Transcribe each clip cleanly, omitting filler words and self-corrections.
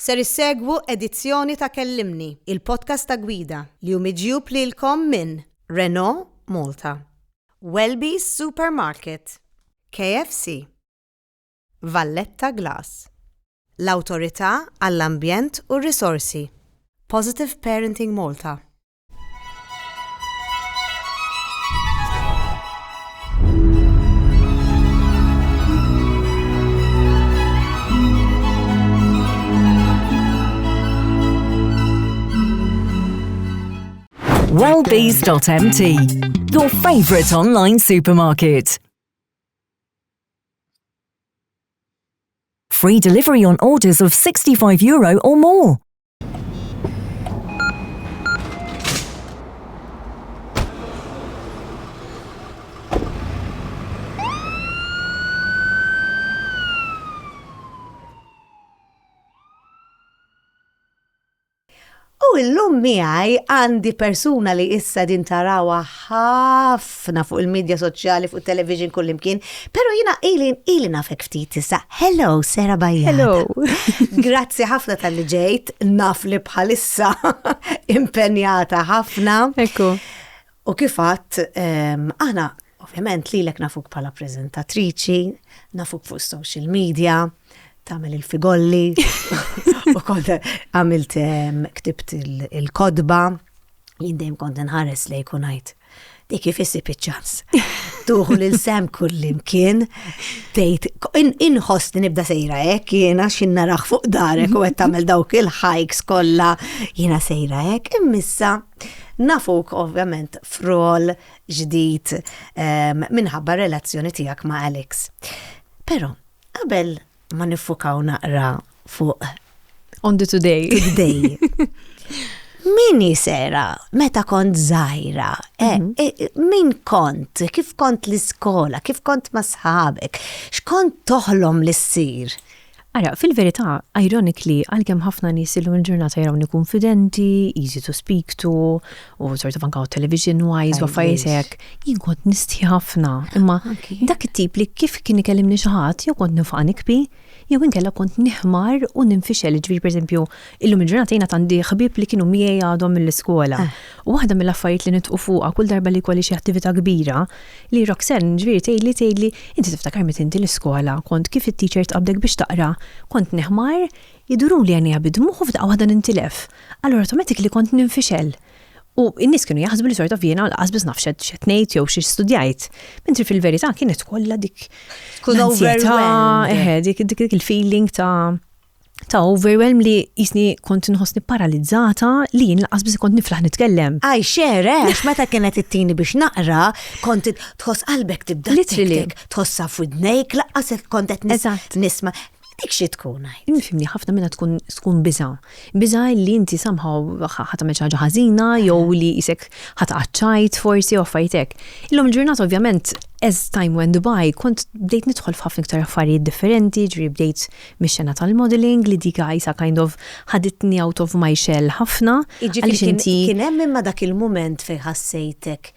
Ser issegwu edizzjoni ta' Kellimni, il-podcast ta' gwida li miġjub lilkom minn Renault Malta, Welby's Supermarket, KFC, Valletta Glass, l-Awtorità għall-Ambjent u r-Risorsi, Positive Parenting Malta. Welby's.mt, your favourite online supermarket. Free delivery on orders of €65 or more. U illum miegħi għandi persuna li issa din tarawha ħafna fuq il-medja soċjali, fuq television kullimkien, pero jina ili nafek ftit issa. Hello, Sera Bajjata. Hello. Grazzi ħafna tal-li ġejt, naf li bħalissa impenjata ħafna. Ekku. U kifat, aħna ovvjament lilek nafuk bħala prezentatriċi, nafuk fuq social media, tamel il-figolli, u kont għamilt ktibt il-kodba, jindem kont nħares li jkunajt. Di kif issib iċ-ċans. Tuħu l-sem kullimkien, tejt, inħost nibda sejra jiena xinna raħ fuq darek u għed tamel dawk il-hikes kolla, jiena sejra immissa nafuk ovvjament frol ġdid minħabba relazzjoni tijak ma' Alex. Pero, qabel ma nifukaw naqra fuq On the today. Mini Sera, meta kont zaħira, min kont, kif kont l-iskola, kif kont ma sħabek, xkont toħlom l-issir? Ara, fil-verità, ironically, għal-kem ħafna nies illum il-ġurnata jarawni konfidenti, easy to speak to, u sort of anka television-wise, u affarijiet jien kont nisti ħafna. Imma dak it-tip li kif kien ikellimni xi ħadd, jew kont nifaq nikbi, jew inkella kont niħmar u ninfixel. Ġifieri pereżempju, illum il-ġurnata jiena għandi ħbieb li kienu miegħi għadhom mill-iskola. U waħda mill-affarijiet li nitqu fuqha kull darba li kolli xi attività kbira, li Roxanne ġifieri tgħidli inti tiftakar meta inti l-iskola kont kif it-teacher tqabdek biex taqra. Kont neħmar, jiduru li għani għabidmuħ u f'daqqa waħda nintilef. Allora, automatically kont ninfixel. U n-nis kienu jaħsbu li sort of jena għazbis nafxed xetnejt jew xie studjajt. Mentri fil-verità kienet kollha dik dik il-feeling ta' overwhelm li jisni kont nħossni paralizzata li jien laqas kont niflaħ nitkellem. Xerex, meta kienet it-tini biex naqra, kont tħoss qalbek tibda tiktek, tħossa f'udnejk, laqas kont qed nisma' dik xi tkun għajt. Nifhimni ħafna minna tkun biża. Biża li inti somehow ħatamel xi ħaġa ħażina jew li isek ħataqaċċajt forsi u affaritek. Illum il-ġurnata ovvjament as time went by kont bdejt nidħol f'ħafna iktar affarijiet differenti, ġri bdejt mix-xena tal-modeling li dik għajsa kind of ħaditni out of my shell ħafna. Kien hemm imma dak il-mument fejn ħassejtek.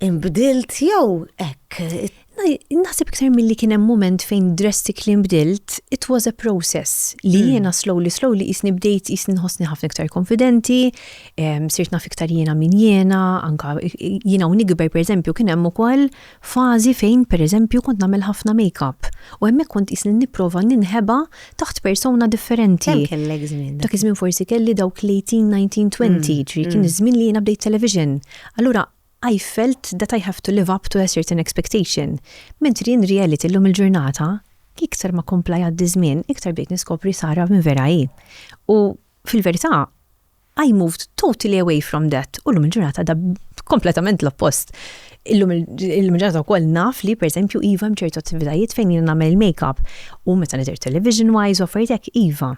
Imbdilt jew hekk. Naħseb iktar milli kien hemm moment fejn drastically nbdilt, it was a process li jiena slowly isni bdejt isni nħossni ħafna iktar konfidenti, sirt naf iktar jiena min jiena, anka jiena u nikber pereżempju kien hemm ukoll fażi fejn pereżempju kont nagħmel ħafna make-up u hemmhekk kont isni nipprova ninħeba taħt persuna differenti. Kemm kellek żmien? Dak iż-żmien forsi kelli dawk l-18, 19, 20, ġri kien iż-żmien li jiena bdejt television. Allura I felt that I have to live up to a certain expectation. Mentri in reality l-lum il-ġurnata, iktar ma komplaj għaddi żmien, iktar bejt niskopri Sara minn vera hi. U fil-verità, I moved totally away from that. U l-lum il-ġurnata da kompletament l-oppost. Illum il-ġurnata wkoll naf li pereżempju iva mċertu attivitajiet fejn jiena nagħmel make-up u meta nidir television-wise u affarijiet hekk iva.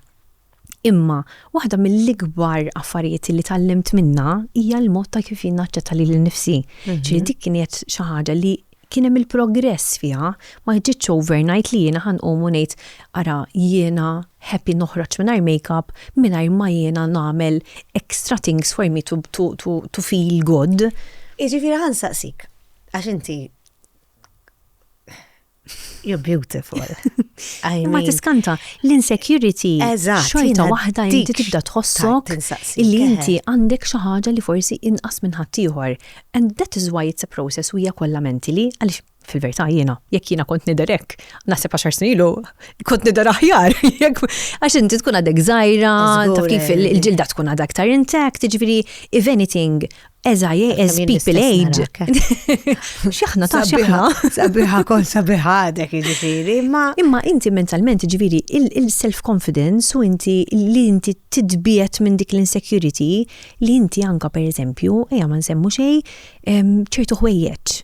Imma waħda mill-ikbar affarijiet li tallimt minna hija l-mod ta' kif jien naċċetta lili nnifsi. Ġieli dik kienet xi ħaġa li kien hemm il-progress fiha, ma ġietx overnight li jiena ħanqum u ngħid ara jiena happy noħroġ mingħajr make-up mingħajr ma jiena nagħmel extra things for me to feel good. Jiġifieri ħansaqsik għax inti you're beautiful. Ma tiskanta, l-insecurity xorta waħda inti tibda tħossok illi inti għandek xi ħaġa li forsi inqas minn ħaddieħor. And that is why it's a process u hija kollha mentally għaliex fil-verità jekk jiena kont niderek, naħseb 10 snin ilu kont nidher aħjar. Għax inti tkun għadek żgħira, taf kif il-ġilda tkun għadha aktar intact, jiġifieri if anything as people age. X'aħna ta' x'aħna. Sabiħa għadek jiġifieri, imma inti mentalment jiġifieri il-self-confidence u inti li inti tidbiet minn dik l-insecurity li inti anka pereżempju ejja ma nsemmu xejn ċertu ħwejjeġ.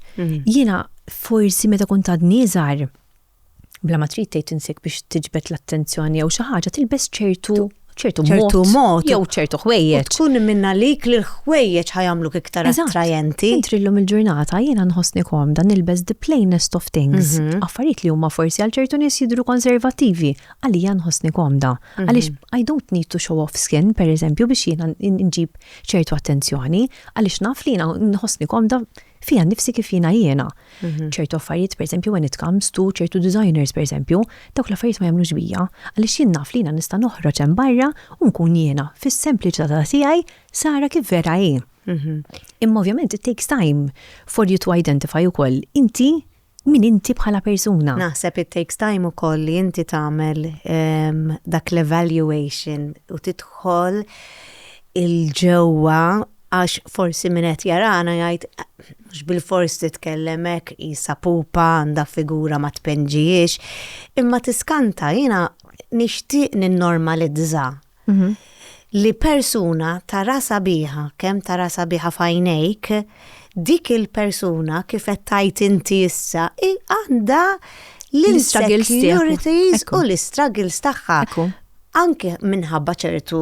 Jiena forsi meta kont għadni żgħar bla ma trid tgħid insek biex tiġbed l-attenzjoni jew xi ħaġa tilbes ċertu mod jew ċertu ħwejjeġ. Tkun minna lik li l-ħwejjeġ ħajamluk iktar attrajenti. Intrillum il-ġurnata jiena nħossni komda nilbes the plainest of things. Affarijiet li huma forsi għal ċertu nies jidhru konservattivi, għalija nħossni komda. Għaliex I don't need to show off skin, pereżempju, biex jiena nġib ċertu attenzjoni, għaliex naf li jiena nħossni komda fija nifsi kif jiena. ċertu affarijiet, pereżempju, when it comes to ċertu designers, pereżempju, dawk l-affarijiet ma jagħmlux bija, għaliex jien naf li jiena nista' noħroġ hemm barra u nkun jiena fis-sempliċità tiegħi sara kif vera hi. Imma ovvjament it takes time for you to identify ukoll inti min inti bħala persuna. Naħseb it takes time ukoll li inti tagħmel dak l-evaluation u tidħol il-ġewwa għax forsi min qed jarana jgħid mhux bil-fors titkellem hekk isa pupa għandha figura ma tpenġijiex, imma tiskanta jiena nixtieq ninnormalizza li persuna tara sabiħa kemm tara sabiħa f'għajnejk dik il-persuna kif qed tajt inti issa għandha l-insecurities u l-struggles tagħha. Anke minħabba ċertu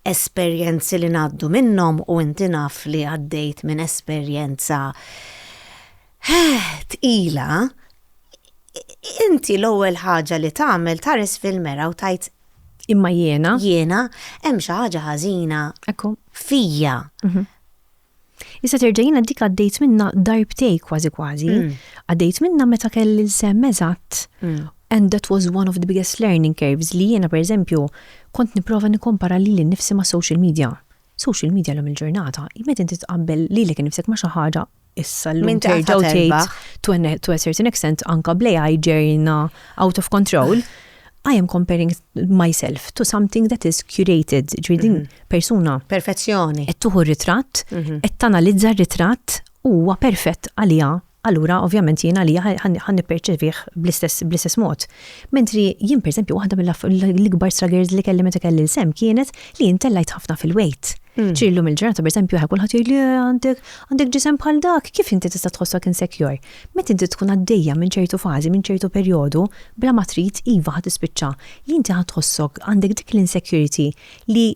esperjenzi li ngħaddu minnhom u inti naf li għaddejt minn esperjenza tqila, inti l-ewwel ħaġa li tagħmel tares fil-mera u tajt imma jiena hemm xi ħaġa ħażina fija. Issa terġajina dik għaddejt minna darbtej kważi. Għaddejt minna meta kelli l-sem eżatt. And that was one of the biggest learning curves li jiena pereżempju kont nipprova nikkompara lili nnifsi ma' social media. Social media l-lum il-ġurnata, meta inti tqabbel lilek innifsek ma' xi ħaġa issa l-lum terġgħu tgħid to a certain extent anka bl-AI ġerna out of control. I am comparing myself to something that is curated, ġridin persuna. Perfezzjoni. Et tuħu ritratt, et tanalizza ritratt huwa perfett għalija. Allura, ovvjament, jiena li ħan nipperċevih bl-istess mod. Mentri jien, per esempio, waħda mill-ikbar struggles li kelli meta kelli l-sem kienet li intellajt ħafna fil-weight. ċirlum il-ġurnata, per esempio, kulħadd jgħid li għandek ġisem bħal dak, kif inti tista' tħossok insecure? Meta inti tkun għaddejja minn ċertu fażi, minn ċertu perjodu, bla ma trid iva ħad tispiċċa li inti ħad tħossok għandek dik l-insecurity li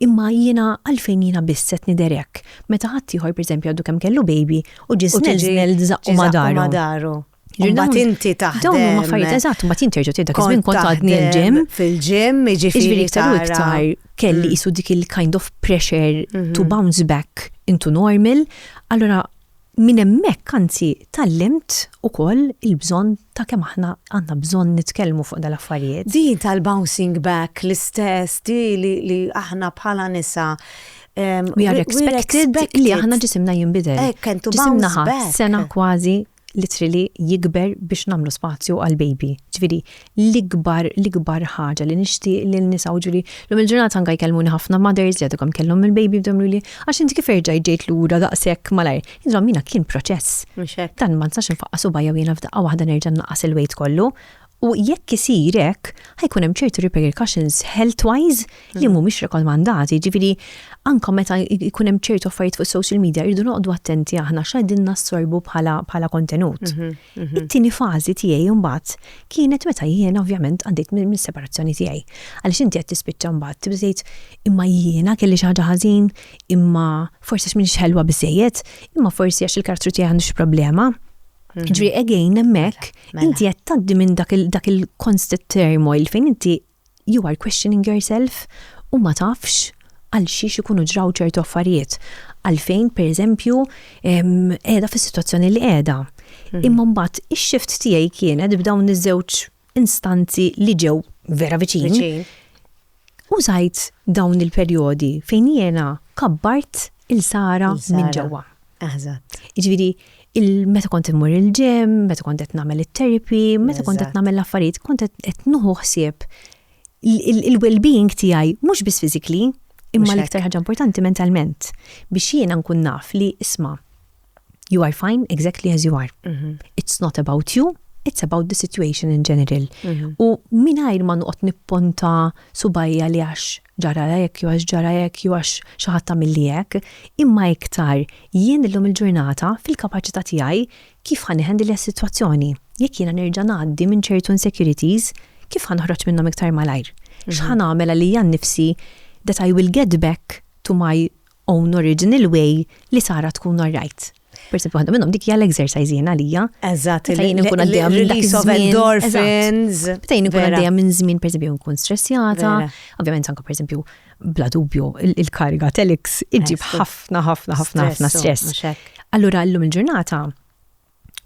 imma jiena għalfejn jiena bisset niderek. Meta ħadd ieħor pereżempju għadu kemm kellu baby u ġisnel żaqqu madaru. Mbagħad inti taħdem. Dawn huma affarijiet eżatt, mbagħad inti terġa' tgħidha kif kont għadni l-ġim. Fil-ġim jiġifieri iktar kelli qisu dik il-kind of pressure to bounce back into normal. Allura minn hemmhekk anzi tallimt ukoll il-bżonn ta' kemm aħna għandna bżonn nitkellmu fuq dal-affarijiet. Din tal-bouncing back l-istess li aħna bħala nisa we are expected li aħna ġisimna jinbidel. Ġisimna sena kważi literally jikber biex namlu spazju għal-baby. Ġviri, l-ikbar ħaġa li nixtieq li l-nisa u ġviri, l-lum il-ġurnata anka jkellmuni ħafna mothers li għadhom kellhom il-baby b'domlu li għax inti kif erġaj ġejt lura daqshekk malajr. Indrom jiena kien proċess. Dan ma nsax infaqqa subajja u jiena f'daqqa waħda nerġa' naqqas il-weight kollu. U jekk isir hekk, ħajkun hemm ċertu repercussions health-wise li mhumiex rekomandati. Ġifieri anke meta jkun hemm ċertu affarijiet fuq social media irdu noqogħdu attenti aħna x'qegħdin nassorbu bħala kontenut. It-tieni fażi tiegħi mbagħad kienet meta jiena ovvjament għaddejt mis-separazzjoni tiegħi. Għaliex inti qed tispiċċa mbagħad tibżejt imma jiena kelli xi ħaġa ħażin, imma forsi għax m'iniex ħelwa biżejjed, imma forsi għax il-karattru tiegħi għandu xi problema. Ġri again hemmhekk inti qed tgħaddi minn dak il-constant turmoil fejn inti you are questioning yourself u ma tafx għal xiex ikunu ġraw ċertu affarijiet. Għalfejn pereżempju qiegħda fis-sitwazzjoni li qiegħda. Imma mbagħad ix-shift tiegħi kienet b'dawn iż-żewġ instanzi li ġew vera viċin. Użajt dawn il-perjodi fejn jiena kabbart il-Sara minn ġewwa. Eżatt. Jiġifieri meta kont immur il-gym, meta kont qed nagħmel it-therapy, meta kont qed nagħmel l-affarijiet, kont qed nuħu ħsieb il-well-being tiegħi mhux biss physically, imma l-iktar ħaġa importanti mentalment biex jiena nkun naf li isma' you are fine exactly as you are. It's not about you, it's about the situation in general. U mingħajr ma noqgħod nipponta subajja li għax ġara hekk, jew għax ġara hekk, jew għax xi ħadd tagħmilli hekk, imma iktar jien illum il-ġurnata fil-kapaċità tiegħi kif ħaniħendilha s-sitwazzjoni. Jekk jiena nerġa' ngħaddi minn ċertu insecurities, kif ħanoħroġ minnhom iktar malajr? X'ħan nagħmel għalija nnifsi that I will get back to my own original way li Sara tkun all right. Persempju għandhom minnhom dik hija l-exercise jiena għalija. Eżatt, release of endorphins. Meta jien nkun għaddejja minn żmien pereżempju nkun stressjata, ovvjament anke pereżempju bla dubju il-kariga telix iġġib ħafna stress. Allura llum il-ġurnata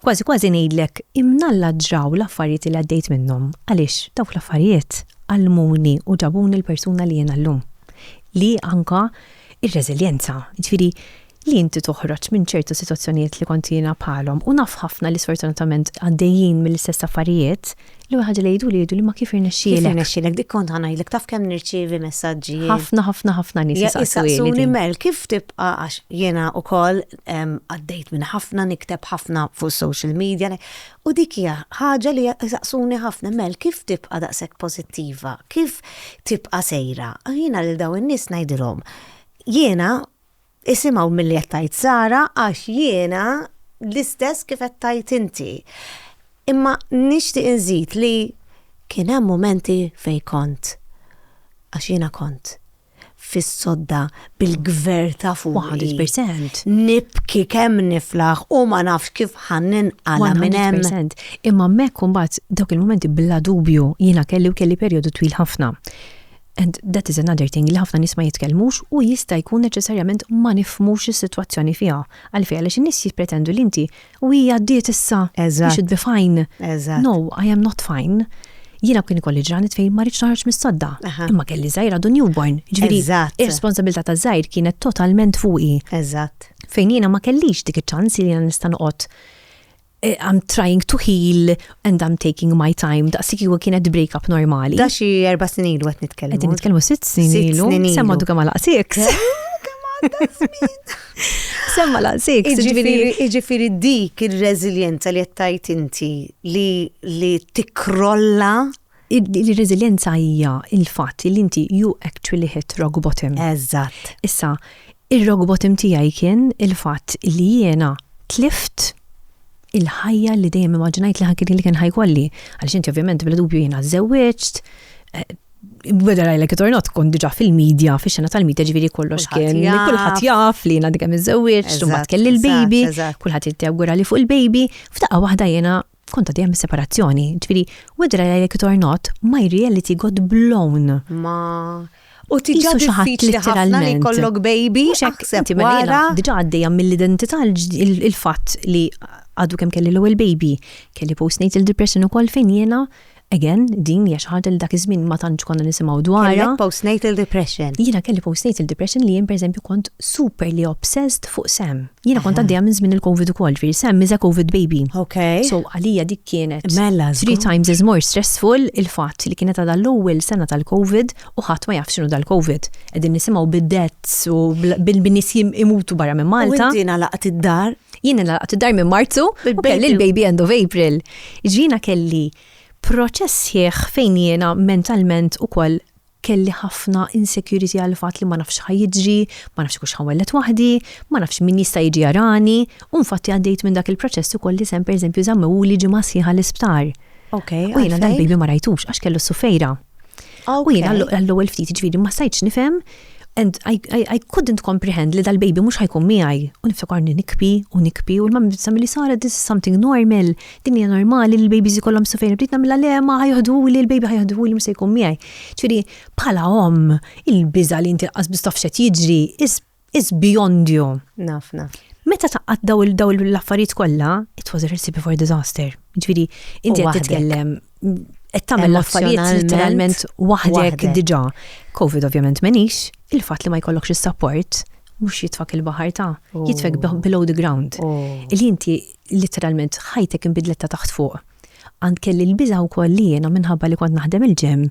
kważi ngħidlek imnallaġġraw l-affarijiet li għaddejt minnhom għaliex dawk l-affarijiet għallmuni u ġabuni l-persuna li jiena llum. Li anka ir-reżiljenza, jiġifieri li inti toħroġ minn ċertu sitwazzjonijiet li kont jiena bħalhom u naf ħafna li sfortunatament għaddejjin mill-istess affarijiet li ħaġa li jgħidu li ma kif irnexxielek. Kif irnexxielek dik kont ngħidlek taf kemm nirċievi messaġġi. Ħafna nies jisaqsuni Mel kif tibqa' għax jiena wkoll għaddejt minn ħafna nikteb ħafna fuq social media u dik hija ħaġa li jisaqsuni ħafna Mel kif tibqa' daqshekk pożittiva, kif tibqa' sejra. Jiena lil dawn in-nies ngħidilhom jiena isimaw mill-li għattajt Sara, għax jiena l-istess kif għattajt inti. Imma nixtieq inżid li kien hemm momenti fej kont, għax jiena kont fis-sodda bil-gvern ta' fuqi. 100%. Nibki kemm niflaħ u ma nafx kif ħannin għala minn hemm. 100%. Imma hemmhekk imbagħad dawk il-momenti bla dubju jiena kelli perjodu twil ħafna. And that is another thing li ħafna nies ma jitkellmux u jista' jkun neċessarjament ma nifhmux is-sitwazzjoni fiha. Għalfejn għaliex in-nies jippretendu li inti u hija għaddiet issa. You should be fine. No, I am not fine. Jiena kien ikolli ġranet fejn ma rridx naħroġ mis-sodda. Imma kelli żgħira għadu newborn. Ġifieri ir-responsabilità taż-żgħir kienet totalment fuqi. Eżatt. Fejn jiena ma kellix dik iċ-ċans li jiena nista' noqgħod I'm trying to heal and I'm taking my time. Daqsik ju kienet break-up normali. Da xi 4 snin ilu qed nitkellmu. Qegħdin nitkellmu 6 snin ilu. Semma du kemm laqsik. Semma laqsik. Iġifieri dik ir-reżiljenza li qed tajt inti li tikkrolla. Il-reżiljenza hija il-fatt li inti you actually hit rock bottom. Eżatt. Issa, ir-rock bottom tiegħi kien il-fatt li jiena tlift il-ħajja li dejjem immaġinajt li kien ħajkolli. Għaliex inti ovvjament bla dubju jiena żewweġt, whether I like it or not, kont diġà fil-medja, fix-xena tal-medja ġifieri kollox kien kulħadd jaf li jiena dikemm iżewweġt, u mbagħad kelli l-baby, kulħadd jittewgura li fuq il-baby, f'daqqa waħda jiena kont dejjem separazzjoni. Ġifieri whether I like it or not, my reality got blown. U tiġa diffiċli ħafna li kollok baby, aħseb wara. Diġà għaddejja mill-identità il-fatt li għadu kemm kelli l-ewwel baby, kelli postnatal depression ukoll fejn jiena, again, din hija xi ħaġa li dak iż-żmien ma tantx konna nisimgħu dwarha. Kellek postnatal depression. Jiena kelli postnatal depression li jien pereżempju kont superly obsessed fuq Sam. Jiena kont għaddejja minn żmien il-COVID ukoll, ġifieri Sam is a COVID baby. Okay. So għalija dik kienet 3 times as more stressful il-fatt li kienet għadha l-ewwel sena tal-COVID u ħadd ma jaf x'inhu dal-COVID. Qegħdin nisimgħu bid-deaths u bil-nies imutu barra minn Malta. U inti nalaqt id-dar? Jiena nalaqt id-dar minn Marzu u kelli l-baby end of April. Ġiena kelli proċess ħieħ fejn jiena mentalment ukoll kelli ħafna insecurity għal fatt li ma nafx ħajjiġri, ma nafx kux ħawellet waħdi, ma nafx min jista' jiġi jarani, u infatti għaddejt minn dak il-proċess ukoll li sem pereżempju żammewli ġimgħa sieħa l-isptar. Okay. U jiena dal-baby ma rajtux għax kellu s-sufejra. U jiena l-ewwel ftit ġifieri ma stajtx nifhem. And I couldn't comprehend li dal-baby mhux ħajkun miegħi. U niftakarni nikbi u l-mamma tsammi li Sara this is something normal. Din hija normali li l-babies ikollhom sofejn. Bdiet nagħmilha le ma ħajħduhuli l-baby ħajħduhuli mhux se jkun miegħi. Ġifieri bħala il-biża li inti qas taf x'qed jiġri is beyond you. Naf. Meta taqqat daw l-affarijiet kollha, it was a recipe for disaster. Ġifieri inti qed titkellem qed tagħmel l-affarijiet literalment waħdek diġà. COVID ovvjament m'għenix, il-fatt li ma jkollokx is-support mhux jitfak il-baħar jitfek below the ground. Li inti literalment ħajtek inbidlet ta' taħt fuq. Għand kelli l-biża wkoll li jiena minħabba li kont naħdem il-ġim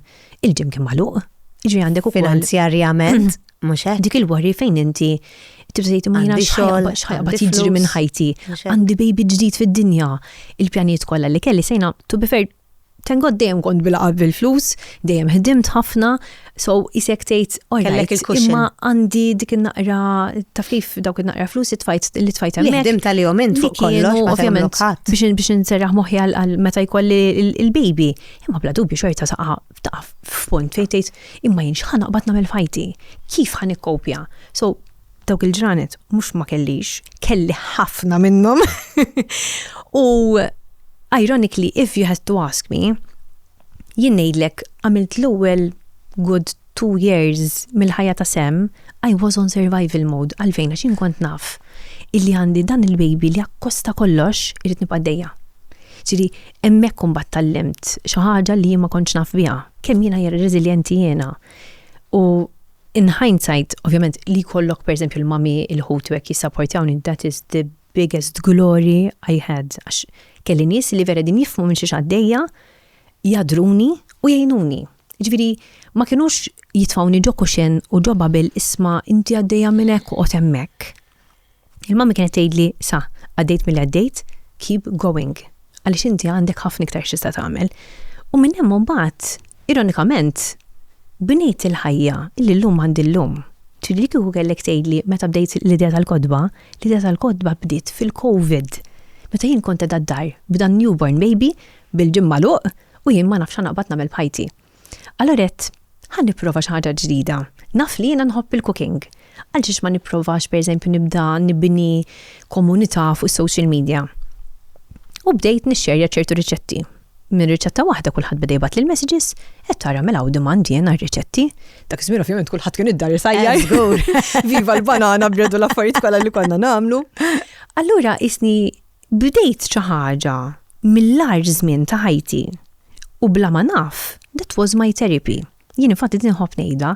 kien magħluq. Jiġri għandek ukoll finanzjarjament mhux hekk. Dik il-worry fejn inti tibżejt ma jiena x'ħajqbad jiġri minn ħajti. Għandi baby ġdid fid-dinja. Il-pjanijiet kollha li kelli sejna to be fair, thank God dejjem kont bil-qab bil-flus, dejjem ħdimt ħafna, so isek tgħid imma għandi dik in-naqra taf kif dawk in-naqra flus li tfajt hemmhekk. Ħdimt tal-jum int fuq kollox ovvjament biex inserraħ moħħi għal meta jkolli il-baby. Imma bla dubju xorta taqa' f'punt fejn tgħid imma jien x'ħan naqbad nagħmel fajti. Kif ħan ikkopja? So dawk il-ġranet mhux ma kellix, kelli ħafna minnhom. U ironically, if you had to ask me, jien ngħidlek għamilt l-ewwel good 2 years mill-ħajja ta' Sem, I was on survival mode għalfejn għax kont naf illi għandi dan il-baby li akkosta kollox irid nibqa' dejja. Ġieri hemmhekk imbagħad tallimt xi ħaġa li ma kontx naf biha, kemm jiena reżiljenti jiena. U in hindsight, ovvjament li jkollok pereżempju l-mami il-ħut hekk jissapportjawni, that is the biggest glory I had. Għax kelli nies li vera din jifhmu minn xi għaddejja, jadruni u jgħinuni. Ġifieri ma kinux jitfawni ġo kuxen u ġo babel isma' inti għaddejja minn hekk u qod hemmhekk. Il-mama kienet tgħidli sa għaddejt milli għaddejt, keep going. Għaliex inti għandek ħafna iktar x'tista' tagħmel. U minn hemm mbagħad, ironikament, bnejt il-ħajja illi llum għandi llum. Ġifieri kieku kellek tgħidli meta bdejt l-idea tal-kodba, l-idea tal-kodba bdiet fil-COVID. Meta jien kont qed għad-dar b'dan newborn baby bil-ġim magħluq u jien ma nafx naqbad nagħmel bħajti. Allura qed ħan nipprova xi ħaġa ġdida. Naf li jiena nħobb il-cooking. Għaliex ma nipprovax pereżempju nibda nibni komunità fuq social media. U bdejt nixxerja ċertu riċetti. Min riċetta waħda kulħadd beda jibgħat lil messages, qed tara mela hawn demand jien għar-riċetti. Dak iż-żmien ovvjament kulħadd kien id-dar isajjar. Viva l-banana bread u l-affarijiet kollha li konna nagħmlu. Allura isni bdejt xi ħaġa mill-larġ żmien ta' ħajti u bla ma naf, that was my therapy. Jien infatti din ħobb ngħidha,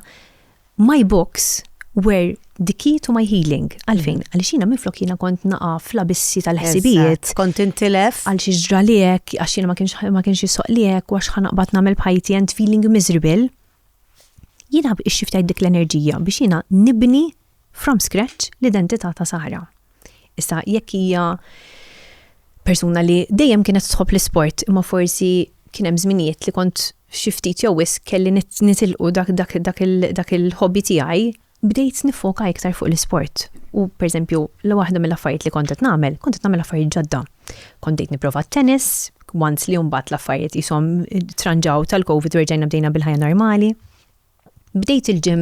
my books were the key to my healing. Għalfejn, għaliex jiena minflok jiena kont naqa' fl-abissi tal-ħsibijiet. Kont intilef. Għal xi ġraliek, għax jiena ma kienx jisoqliek, u għax ħanaqbad nagħmel bħajti and feeling miserable. Jiena xiftajt dik l-enerġija biex jiena nibni from scratch l-identità ta' Sara. Issa jekk hija persuna li dejjem kienet tħobb l-isport, imma forsi kien hemm żminijiet li kont xi ftit jew wisq kelli nitilqu dak il-hobby tiegħi, bdejt nifoka iktar fuq l-isport. U pereżempju, l-waħda mill-affarijiet li kont qed nagħmel affarijiet ġodda. Kont dejt nipprova tennis, once li mbagħad l-affarijiet ishom tranġaw tal-COVID u rġajna bdejna bil-ħajja normali. Bdejt il-ġim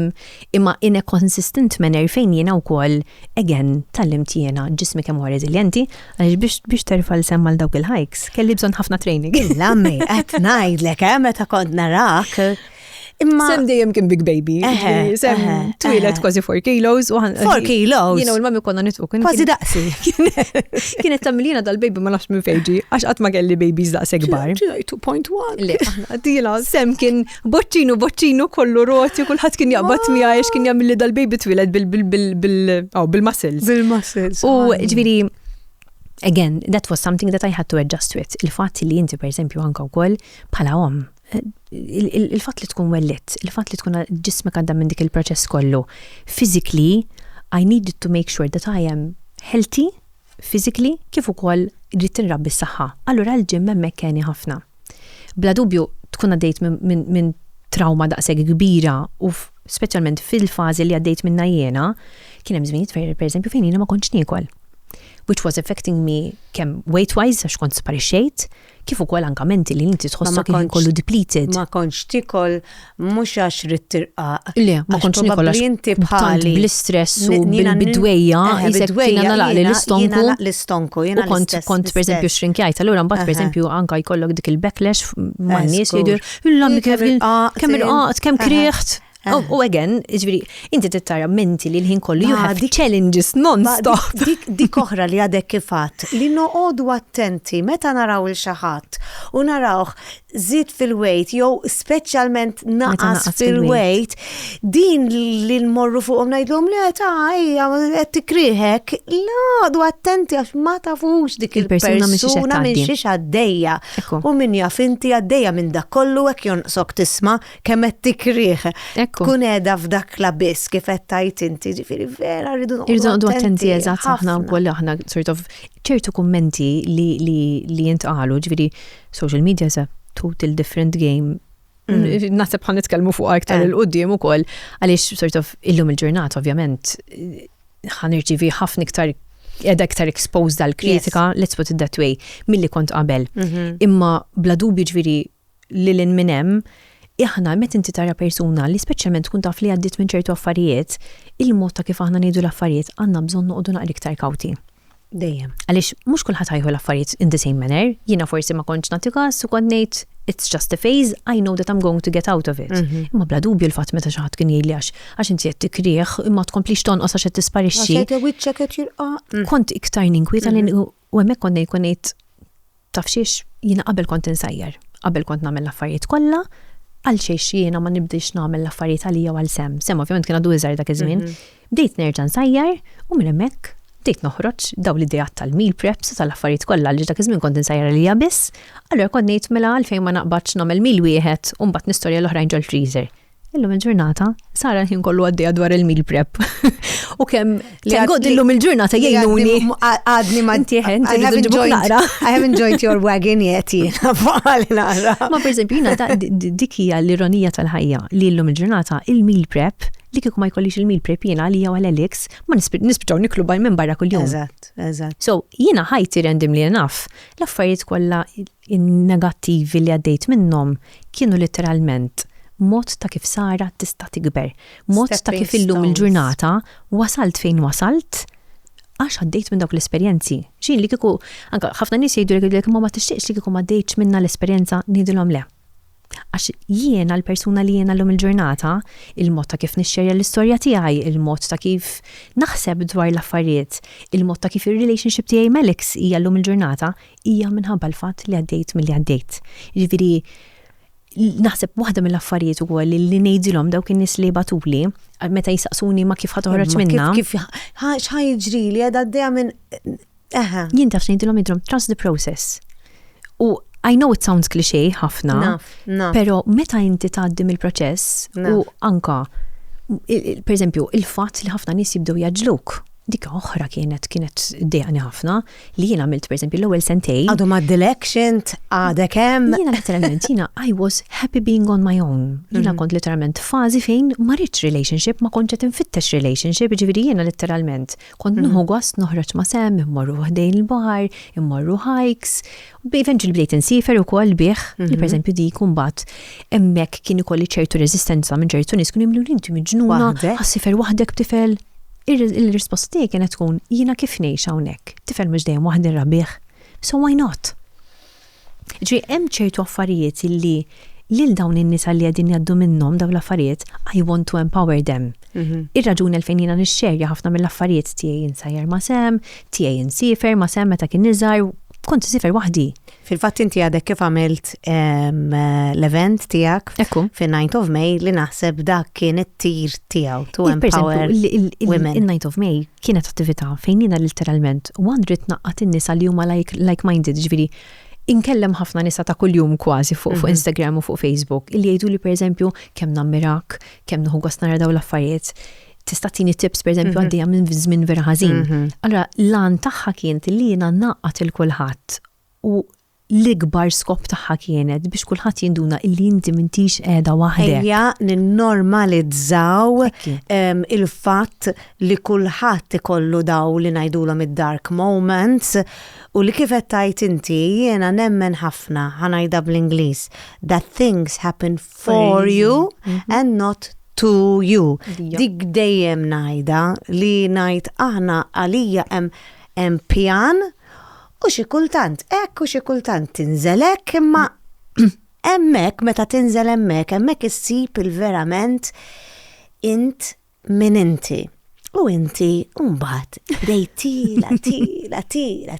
imma in a consistent manner fejn jiena wkoll again tallimt jiena ġismi kemm huwa reżiljenti għaliex biex terfa' l-sem għal dawk il-hikes kelli bżonn ħafna training. Lammi qed ngħidlek meta kont narak. Sem dejjem kien big baby. Sem twilet kważi 4 kilos. 4 kilos? Jiena u l-mami konna nitqu. Kważi daqsi. Kienet tagħmilina dal-baby ma nafx minn fejġi għax qatt ma kelli babies daqshekk kbar. 2.1. Le, tila, sem kien boċċinu kollu roti, kulħadd kien jaqbad miegħi għax kien jagħmel li dal-baby twilet bil-muscles. Bil-muscles. U ġifieri again, that was something that I had to adjust with. Il-fatt li inti pereżempju anke wkoll bħala om il-fatt li tkun wellet, il-fatt li tkun ġismek għandha minn dik il-proċess kollu. Physically, I needed to make sure that I am healthy, physically, kif ukoll irrid tinrabbi s-saħħa. Allura l-ġim hemmhekk kieni ħafna. Bla dubju tkun għaddejt minn trauma daqshekk kbira u speċjalment fil-fażi li għaddejt minnha jiena, kien hemm żminijiet pereżempju fejn jiena ma kontx niekol. Which was affecting me kemm weight-wise għax kont sparixxejt, kif ukoll anke menti li inti tħossok kien kollu depleted. Ma kontx tikol mhux għax rid tirqa'. Le, ma kontx nikol għax inti bħali bl-istress u bil-bidwejja isek kien nagħlaq l-istonku. U kont pereżempju xrinkjajt, allura mbagħad pereżempju anke jkollok dik il-backlash man-nies jgħidu illa kemm irqaqt, kemm krieħt. U again, ġviri, inti tittara menti li l-ħin kollu, you have challenges non-stop. Dik oħra li għadek kifat, li noqodu attenti, meta naraw il-xaħat, u narawh zid fil-weight, jew specialment naqas fil-weight, din li nmorru fuqhom ngħidlhom li qed tikriħek, għadu attenti għax ma tafux dik il-persuna minn xiex għaddejja. U min jaf inti għaddejja minn dak kollu hekk jonqsok tisma' kemm qed tikrih. Kun edha f'dak la biss kif qed tajt inti, ġifieri vera rridu noqogħdu attenti eżatt aħna wkoll aħna sort of ċertu kummenti li jintqalu, ġifieri social media is a total different game. Naħseb ħan nitkellmu fuq aktar il-qudiem ukoll għaliex sort of illum il-ġurnata ovvjament ħan irċivi ħafna iktar edha iktar exposed għal kritika, let's put it that way, milli kont qabel. Imma bla dubju ġifieri lil minn hemm aħna met inti tara persuna li speċjalment tkun taf li għaddit minn ċertu affarijiet, il-mod ta' kif aħna ngħidu l-affarijiet għandna bżonn noqogħdu naqra iktar kawti. Dejjem. Għaliex mhux kulħadd ħajħu l-affarijiet in the same manner, jiena forsi ma kontx nagħti każ u kont ngħid it's just a phase, I know that I'm going to get out of it. Imma bla dubju l-fatt meta xi ħadd kien jgħidli għax inti qed tikrih imma tkomplix tonqos għax qed tisparixxi. Kont iktar ninkwieta u hemmhekk kont ngħid taf xiex jiena qabel kont insajjar, qabel kont nagħmel l-affarijiet kollha, għal xiex jiena ma nibdix nagħmel l-affarijiet għalija għal Sem. Sem ovvjament kien għadu iżgħar dak iż-żmien. Bdejt nerġa' nsajjar u minn hemmhekk bdejt noħroġ daw l-idejat tal-meal preps tal-affarijiet kollha li dak iż-żmien kont insajjar għalija biss, allura kont ngħid mela għalfejn ma naqbadx nagħmel meal wieħed u mbagħad nistorja l-oħrajn ġol-freezer. Illum il-ġurnata sara ħin kollu għaddejja dwar il-meal prep. U kemm god illum il-ġurnata jgħinuni. Għadni ma I haven't joined your wagon yet. Ma per eżempju jiena dik hija l-ironija tal-ħajja li llum il-ġurnata il-meal prep li kieku ma jkollix il-meal prep jiena li jew għal-Alex ma nispiċċaw niklu bajn minn barra kuljum. Eżatt. So jiena ħajti randomly enough l-affarijiet kollha negattivi li għaddejt minnhom kienu letteralment mod ta' kif Sara tista' tikber, mod ta' kif illum il-ġurnata wasalt fejn wasalt għax għaddejt minn dawk l-esperjenzi. Xejn li kieku anke ħafna nies jgħidu ma tixtieqx li kieku ma għaddejtx minna l-esperjenza ngħidilhom le. Għax jiena l-persuna li jiena llum il-ġurnata, il-mod ta' kif nixxerja l-istorja tiegħi, il-mod ta' kif naħseb dwar l-affarijiet, il-mod ta' kif ir-relationship tiegħi Alex hija llum il-ġurnata hija minħabba l-fatt li għaddejt milli għaddejt. Jiġifieri naħseb waħda mill-affarijiet ukoll li ngħidilhom dawk in-nies li batuli meta jisaqsuni ma kif ħatoħroġ minnha. Kif ħajġri li qiegħda għaddejja minn jien taf ngħidilhom trust the process. U I know it sounds cliché ħafna, pero meta inti tgħaddi mill-proċess u anka per eżempju il-fatt li ħafna nies jibdew jaġluk. Dik oħra kienet dejjaqni ħafna li jiena għamilt per eżempju l-ewwel sentej. Għadu mad-election, għadek hemm. Jiena letteralment I was happy being on my own. Jiena kont letteralment fażi fejn ma rridx relationship, ma kontx qed infittex relationship, ġifieri jiena letteralment kont nieħu gost noħroġ ma' Sem, immorru ħdejn il-baħar, immorru hikes. Eventually bdejt insifer ukoll bih li per eżempju dik imbagħad hemmhekk kien ikolli ċertu reżistenza minn ċertu nies kienu jimlu inti miġnuna, ħassifer waħdek b'tifel. Il-risposta tiegħi kienet tkun jiena kif ngħix hawnhekk, tifel mhux dejjem waħdi rabbieħ. So why not? Ġi hemm ċertu affarijiet illi lil dawn in-nisa li qegħdin jgħaddu minnhom dawn l-affarijiet, I want to empower them. Ir-raġuni għalfejn jiena nixxerja ħafna mill-affarijiet tiegħi insajjar ma' Sem, tiegħi insifer ma' Sem meta kien niżgħar, kont isifer waħdi. Fil-fatt inti għadek kif għamilt l-event tiegħek fin-9 of May li naħseb dak kien it-tir tiegħu to empower women. Il-9 of May kienet attività fejn jiena letteralment rid naqqat in-nisa li huma like-minded, ġifieri inkellem ħafna nisa ta' kuljum kważi fuq Instagram u fuq Facebook illi jgħidu li pereżempju kemm nammirak, kemm nieħu gost nara dawn l-affarijiet. Tista' tini tips pereżempju għaddejja minn żmien vera ħażin. Allura lan tagħha kienet li jiena naqqat il-kulħadd u l-ikbar skop tagħha kienet biex kulħadd jinduna illi inti m'intix qiegħda waħdek. Ejja ninnormalizzaw il-fatt li kulħadd ikollu daw li ngħidulhom id-dark moments u li kif qed tgħid inti jiena nemmen ħafna ħanajda bl-Ingliż that things happen for you and not to you. Dik dejjem ngħidha li ngħid aħna għalija hemm pjan u xi kultant hekk u xi kultant tinżel hekk imma hemmhekk meta tinżel hemmhekk issib il-verament int min inti. U inti mbagħad bdejt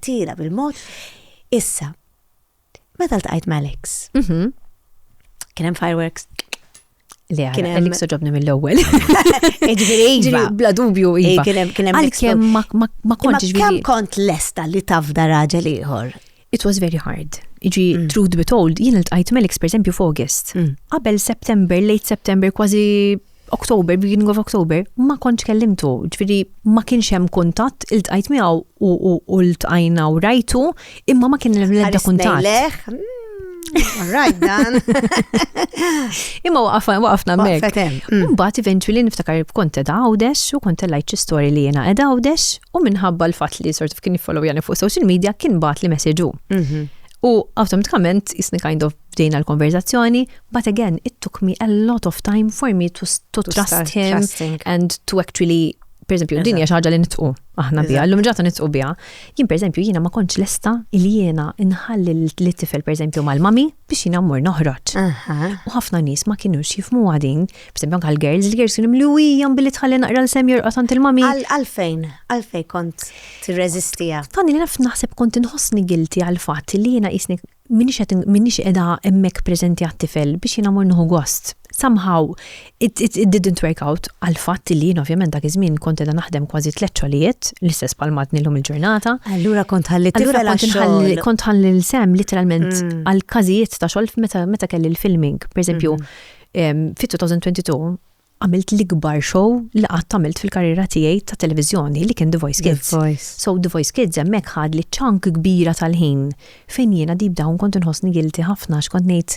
tila bil-mod. Issa, meta ltqajt Alex. Kien hemm fireworks. Le, Alex ġobni mill-ewwel. Ġifieri bla dubju iva. Għalkemm ma kontx kemm kont lesta li tafda raġel ieħor? It was very hard. Truth be told, jien ltqajt Alex per esempio f'August. Qabel September, late September, kważi October, beginning of October, ma kontx kellimtu. Ġifieri ma kienx hemm kuntatt, iltqajt miegħu u ltqajna u rajtu, imma ma kien l-ebda kuntatt. Right, dan. Imma waqafna mek. Mbagħad eventually niftakar kont qed Għawdex u kont lajt xi story li jiena qed Għawdex u minħabba l-fatt li sort of kien jiffollow jani fuq social media kien bagħat li messaġu. U automaticament isni kind of bdejna l-konverzazzjoni, but again, it took me a lot of time for me to trust him and to actually, per esempio, din hija xi ħaġa li nitqu aħna biha, llum ġata nitqu biha. Jien per esempio jiena ma kontx lesta li jiena inħalli l-tifel per esempio mal-mami biex jiena mmur noħroġ. U ħafna nies ma kinux jifhmu għadin, per esempio anke l-girls kienu mluwijjan billi tħalli naqra l-sem jorqod għand il-mami. Għalfejn kont tirreżistija. Fanni li naħseb kont inħossni guilty għal fatt li jiena qisni minix qiegħda hemmhekk preżenti għat-tifel biex jiena mmur nieħu gost. Somehow it didn't work out għal fatt li jien ovvjament dak iż-żmien kont qiegħda naħdem kważi 3 xogħlijiet l-istess bħal madni llum il-ġurnata. Allura kont ħalli tifel għax-xogħol. Kont ħalli l-sem literalment għal każijiet ta' xogħol meta kelli l-filming. Per eżempju, fit-2022 għamilt l-ikbar show li qatt għamilt fil-karriera tiegħi ta' televiżjoni li kien The Voice Kids. So The Voice Kids hemmhekk ħad li ċank kbira tal-ħin fejn jiena deep down kont inħossni guilty ħafna x'kont ngħid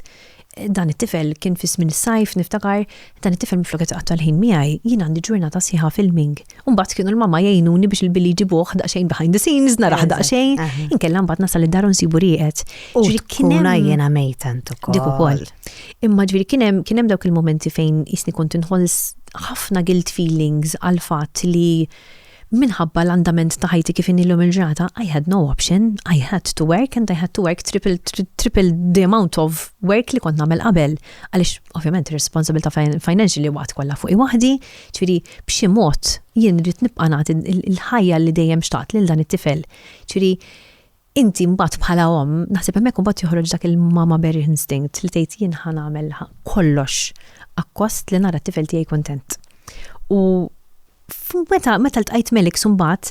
dan it-tifel kien fis minn is-sajf niftakar dan it-tifel miflok qed tal-ħin miegħi jien għandi ġurnata sieħa filming. U mbagħad kienu l-mamma jgħinuni biex il-billi jġibuh daqsxejn behind the scenes naraħ daqsxejn. Inkella mbagħad nasal id-dar nsiebu rieqed. Tkun jiena mejtant ukoll. Dik ukoll. Imma ġifieri kien hemm dawk il-momenti fejn isni kont inħoss ħafna guilt feelings għal fatt li minħabba l-andament ta' ħajti kif innilhom il-ġurnata, I had no option, I had to work and I had to work triple the amount of work li kont nagħmel qabel. Għaliex ovvjament ir-responsibilità financially waqt kollha fuqi waħdi, ġifieri b'xi mod jien rrid nibqa' nagħti il-ħajja li dejjem xtaqt lil dan it-tifel. Ġifieri inti mbagħad bħala naħseb hemmhekk mbagħad joħroġ dak il-mama bear instinct li tgħid jien ħanagħmel kollox akkost li nara t-tifel tiegħi kuntent. U meta ltqajt Alex mbagħad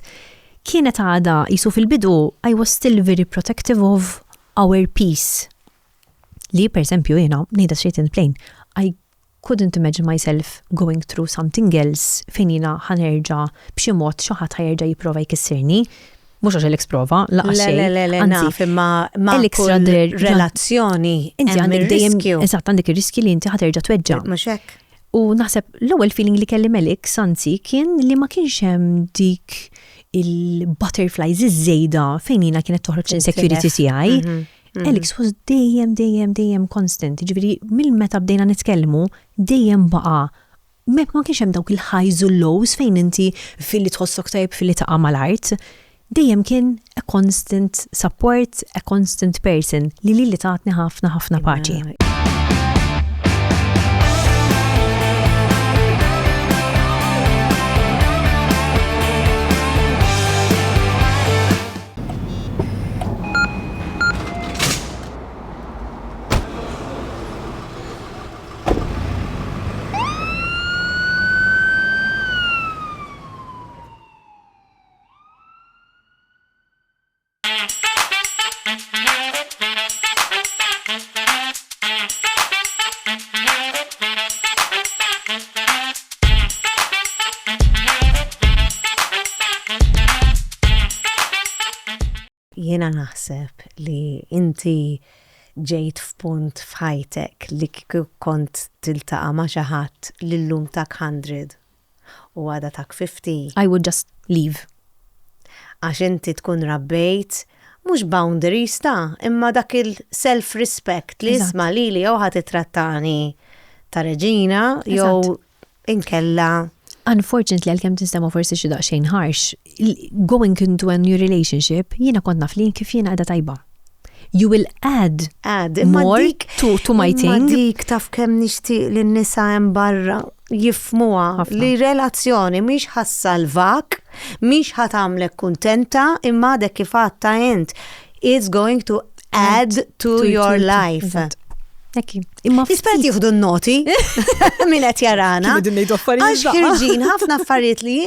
kienet għadha qisu fil-bidu I was still very protective of our peace. Li per esempio jiena ngħidha straight and plain, I couldn't imagine myself going through something else fejn jiena ħanerġa' b'xi mod xi ħadd ħajerġa' jipprova jkissirni. Mhux għax Alex prova, laqgħa xejn. Le, naf imma relazzjoni inti għandek dejjem eżatt għandek ir-riski li inti ħaterġa' tweġġa'. Mhux hekk. U naħseb l-ewwel feeling li kelli Alex anzi kien li ma kienx hemm dik il-butterflies iż-żejda fejn jiena kienet toħroġ insecurity tiegħi. Alex was dejjem constant. Ġifieri mill-meta bdejna nitkellmu dejjem baqa' ma kienx hemm dawk il-highs u lows fejn inti fil-li tħossok tajb fil-li taqa' mal-art. Dejjem kien a constant support, a constant person li tatni ħafna paċi. Jiena naħseb li inti ġejt f'punt f'ħajtek li kont tiltaqa' ma' xi ħadd li llum tak 100 u għada tak 50. I would just leave. Għax inti tkun rabbejt mhux boundaries imma dak il-self-respect li isma' lili jew ħadd titrattani ta' reġina jew inkella. Unfortunately, għal-kem tinstema forsi xi daqsxejn harsh, going into a new relationship, jiena kont naf li kif jiena qiegħda tajba. You will add more to my thing. Imma dik taf kemm nixtieq lin-nisa hemm barra jifmuha Ħafna. li relazzjoni mhix ħassalvak, mhix ħatamlek kuntenta, imma dek kif għatta int, it's going to add to your life. Ekki. Imma Ispert jieħdu n-noti minn qed jarana. Kif qegħdin ngħidu affarijiet Għax daqqa. ħirġin ħafna affarijiet li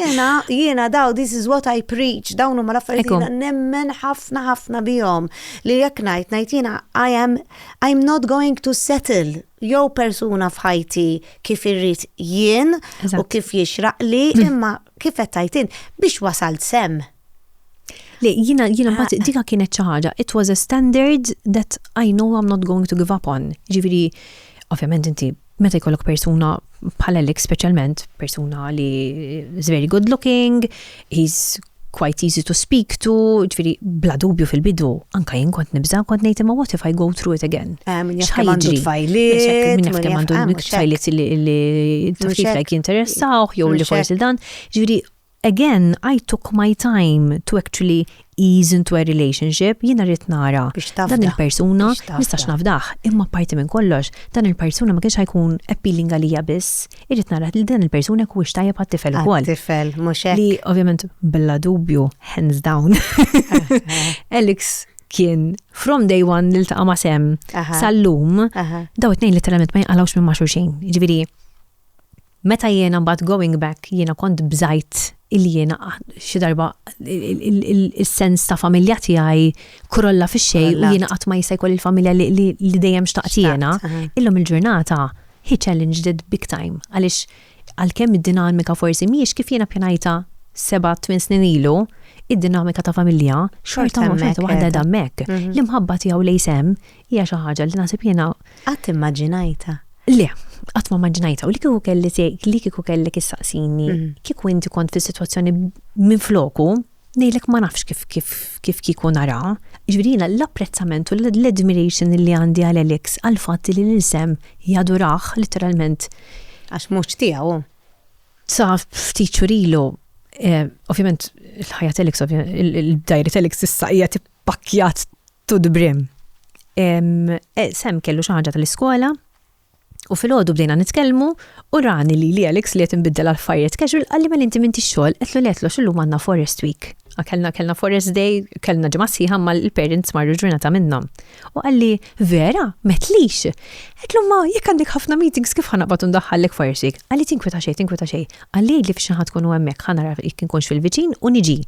jiena daw this is what I preach, dawn huma l-affarijiet Ekku. li jiena nemmen ħafna bihom li jekk ngħid jiena I'm not going to settle jew persuna f'ħajti kif irrid jien u Eżatt. kif jixraq li imma kif qed tajtin biex wasalt sem. Li, jina mbagħad dika kienet xi ħaġa. It was a standard that I know I'm not going to give up on. Ġifieri, ovvjament inti meta jkollok persuna bħal Alex speċjalment, persuna li is very good looking, he's quite easy to speak to, ġifieri bla dubju fil-bidu, anka jien kont nibża kont ngħid imma what if I go through it again? Min jaf kemm għandu tfajliet, Min jaf kemm għandu tfajliet li tifliflek jinteressaw, jew li forsi dan. Ġifieri, again, I took my time to actually ease into a relationship. Jiena rrid nara Biex tafda. dan il-persuna, Biex tafda. nistax nafdaħ, imma parti minn kollox, dan il-persuna ma kienx ħajkun appealing għalija biss, irrid nara li dan il-persuna kux tajjeb għat-tifel ukoll. Tifel, mhux hekk. Li ovvjament bella dubju, hands down. Alex kien from day one niltaqa' ma' Sem Aha. sal-lum, Aha. daw it-tnejn literalment ma jinqalawx minn ma' xulxin. Ġifieri, meta jiena mbagħad going back, jiena kont bżajt illi jiena xi darba il-sens ta' familja tiegħi kurolla fix-xejn u jiena qatt ma jista' jkolli l-familja li dejjem xtaqt jiena. aha. Illum il-ġurnata he challenged it big time għaliex għalkemm id-dinamika forsi mhijiex kif jiena pjanajta 7-8 snin ilu, id-dinamika ta' familja xorta hemmhekk, waħda qiegħda. hemmhekk. L-imħabba tiegħu lejsem hija xi ħaġa li naħseb jiena Qatt immaġinajta. Le, qatt ma maġinajta, u li kieku kelli kissaqsini, kieku inti kont fi situazzjoni minn floku, nejlek ma nafx kif kieku nara. Ġvirina, l-apprezzament u l-admiration li għandi għal Alex għal-fat li l-isem jaduraħ literalment. Għax mhux tiegħu. Sa ftit xurilu, ovvjament il-ħajja Alex, il-dajri Alex issa hija tippakkjat to the brim. Sem kellu xi ħaġa tal-iskola, u fil-ħodu bdejna nitkellmu u rani li Alex li qed inbiddel għal fajret casual għalli ma inti minti x-xogħol qed lu xillu manna Forest Week. Kellna Forest Day, kellna ġimgħa sieħa ma l-parents marru ġurnata minnhom. U għalli vera, metlix. Qedlu ma jekk għandek ħafna meetings kif ħanaqbad ndaħħallek Forest Week. Għalli tinkweta xejn. Għalli li f'xi ħadd tkunu hemmhekk ħanara jekk inkunx fil-viċin u niġi.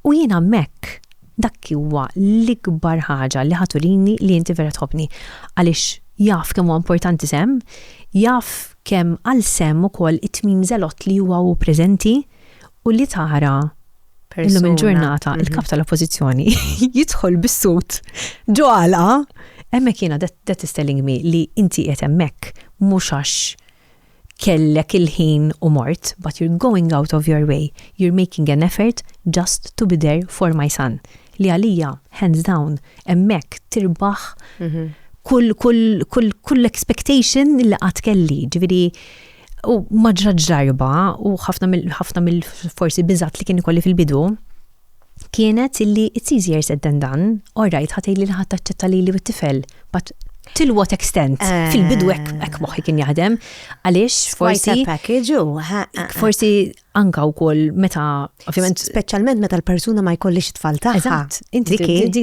U jien hemmhekk dak huwa l-ikbar ħaġa li ħaturini li inti vera tħobbni għaliex jaf kemm huwa importanti Sem, jaf kemm għal Sem ukoll it-tmiem żelott li huwa hu preżenti u li tara illum il-ġurnata il-kap tal-oppożizzjoni jidħol bis-sut ġoala hemmhekk jiena that is telling me li inti qed hemmhekk mhux għax kellek il-ħin u mort, but you're going out of your way. You're making an effort just to be there for my son. Li għalija, hands down, hemmhekk tirbaħ kull expectation li qatt kelli, ġifieri u maġra ġarba u ħafna mill-forsi biżat li kien ikolli fil-bidu kienet illi it's easier said than done, all right, ħatejli li ħadd taċċetta li t-tifel, but till what extent? Fil-bidu hekk moħħi kien jaħdem, għaliex forsi anka wkoll meta ovvjament speċjalment meta l-persuna ma jkollix tfal tagħha. Eżatt, inti